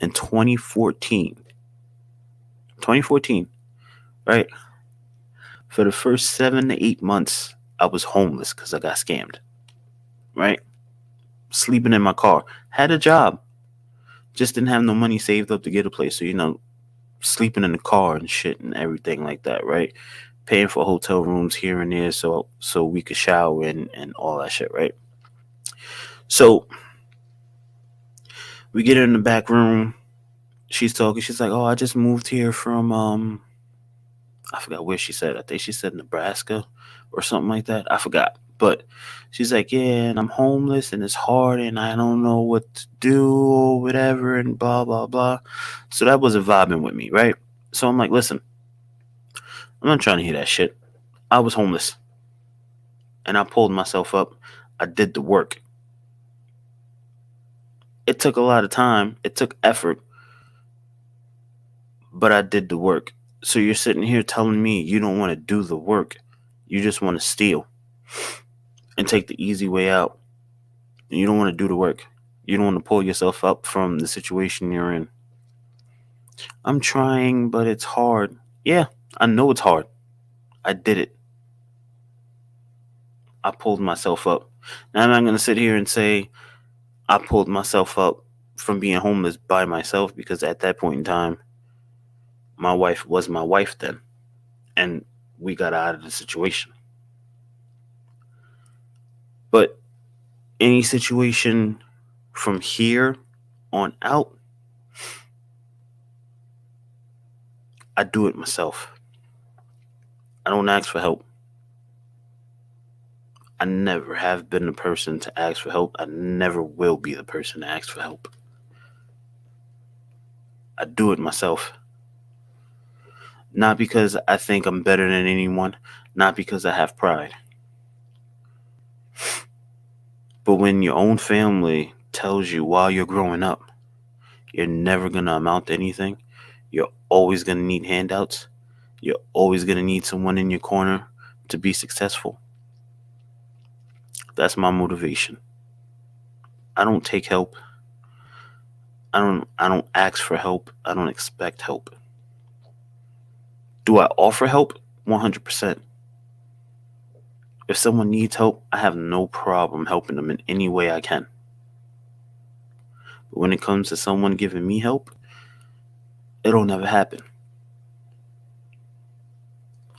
in 2014, right? For the first 7 to 8 months, I was homeless because I got scammed, right? Sleeping in my car. Had a job, just didn't have no money saved up to get a place. So, sleeping in the car and shit and everything like that, right? Paying for hotel rooms here and there so we could shower and all that shit, right? So we get her in the back room. She's talking. She's like, "Oh, I just moved here from I forgot where she said. I think she said Nebraska or something like that. I forgot. But she's like, yeah, and I'm homeless and it's hard and I don't know what to do or whatever and blah blah blah." So that wasn't vibing with me, right? So I'm like, listen, I'm not trying to hear that shit. I was homeless and I pulled myself up. I did the work. It took a lot of time. It took effort, but I did the work. So you're sitting here telling me you don't want to do the work. You just want to steal and take the easy way out. You don't want to do the work. You don't want to pull yourself up from the situation you're in. I'm trying, but it's hard. Yeah, I know it's hard. I did it. I pulled myself up. Now I'm not going to sit here and say I pulled myself up from being homeless by myself, because at that point in time, my wife was my wife then, and we got out of the situation. But any situation from here on out, I do it myself. I don't ask for help. I never have been the person to ask for help. I never will be the person to ask for help. I do it myself. Not because I think I'm better than anyone, not because I have pride. But when your own family tells you while you're growing up, you're never going to amount to anything, you're always going to need handouts, you're always going to need someone in your corner to be successful. That's my motivation. I don't take help. I don't ask for help. I don't expect help. Do I offer help? 100%. If someone needs help, I have no problem helping them in any way I can. But when it comes to someone giving me help, it'll never happen.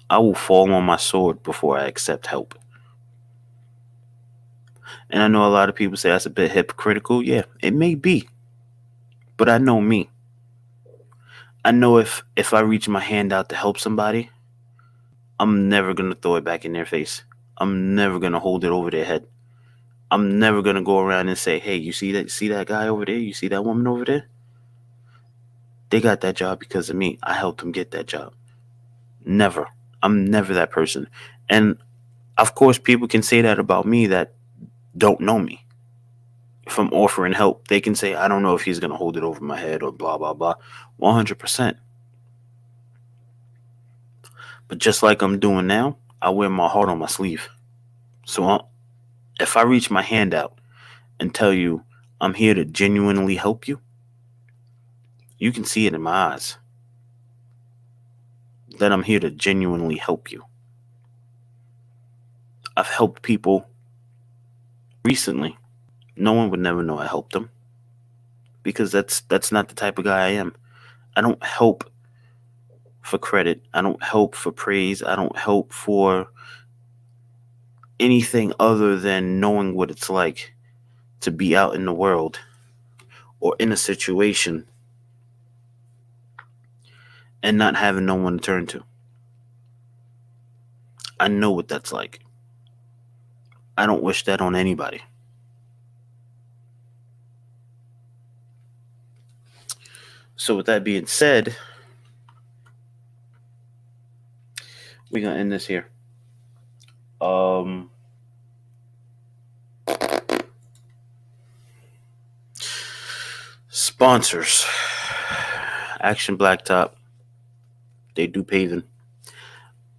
I will fall on my sword before I accept help. And I know a lot of people say that's a bit hypocritical. Yeah, it may be. But I know me. I know if I reach my hand out to help somebody, I'm never going to throw it back in their face. I'm never going to hold it over their head. I'm never going to go around and say, "Hey, you see that guy over there? You see that woman over there? They got that job because of me. I helped them get that job. Never. I'm never that person. And of course, people can say that about me that don't know me. If I'm offering help, they can say, I don't know if he's going to hold it over my head or blah, blah, blah. 100%. But just like I'm doing now, I wear my heart on my sleeve. So if I reach my hand out and tell you I'm here to genuinely help you, you can see it in my eyes that I'm here to genuinely help you. I've helped people recently. No one would never know I helped them because that's not the type of guy I am. I don't help for credit. I don't help for praise. I don't help for anything other than knowing what it's like to be out in the world or in a situation and not having no one to turn to. I know what that's like. I don't wish that on anybody. So with that being said, we're gonna end this here. Um Sponsors. Action Blacktop. They do paving.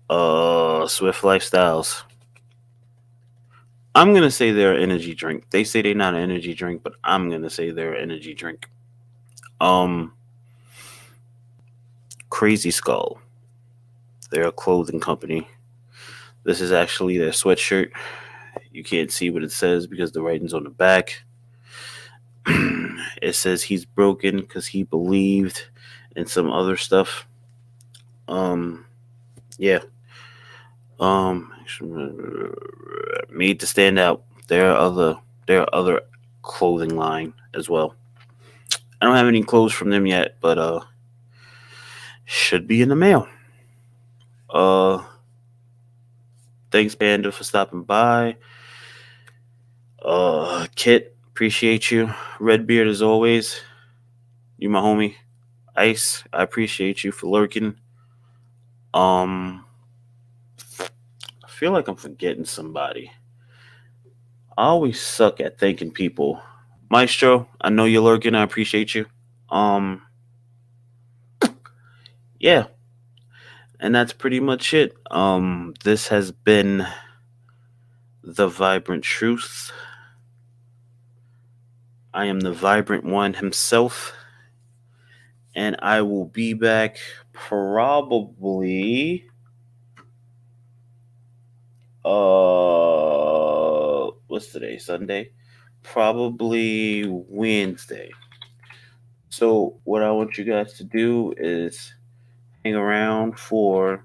Swift Lifestyles. I'm gonna say they're an energy drink. They say they're not an energy drink, but I'm gonna say they're an energy drink. Um Crazy Skull. They're a clothing company. This is actually their sweatshirt. You can't see what it says because the writing's on the back. It says he's broken because he believed in some other stuff. Yeah. Um, Made to stand out. There are other clothing line as well. I don't have any clothes from them yet, but should be in the mail. Uh, Thanks Panda for stopping by. Kit, appreciate you. Redbeard as always. You my homie. Ice, I appreciate you for lurking. I feel like I'm forgetting somebody. I always suck at thanking people. Maestro, I know you're lurking. I appreciate you. Um, yeah, and that's pretty much it. This has been the Vibrant Truth. I am the Vibrant One himself, and I will be back probably. What's today? Sunday? Probably Wednesday. So what I want you guys to do is hang around for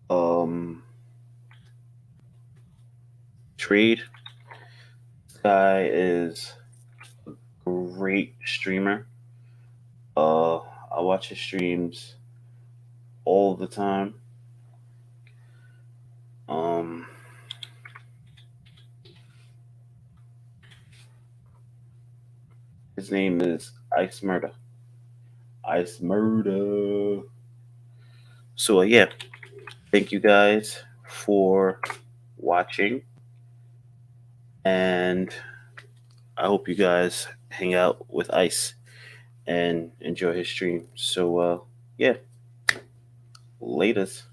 um trade. This guy is a great streamer. I watch his streams all the time. Um his name is Ice Murder. Ice Murder. So yeah, thank you guys for watching, and I hope you guys hang out with Ice and enjoy his stream. So yeah, latest.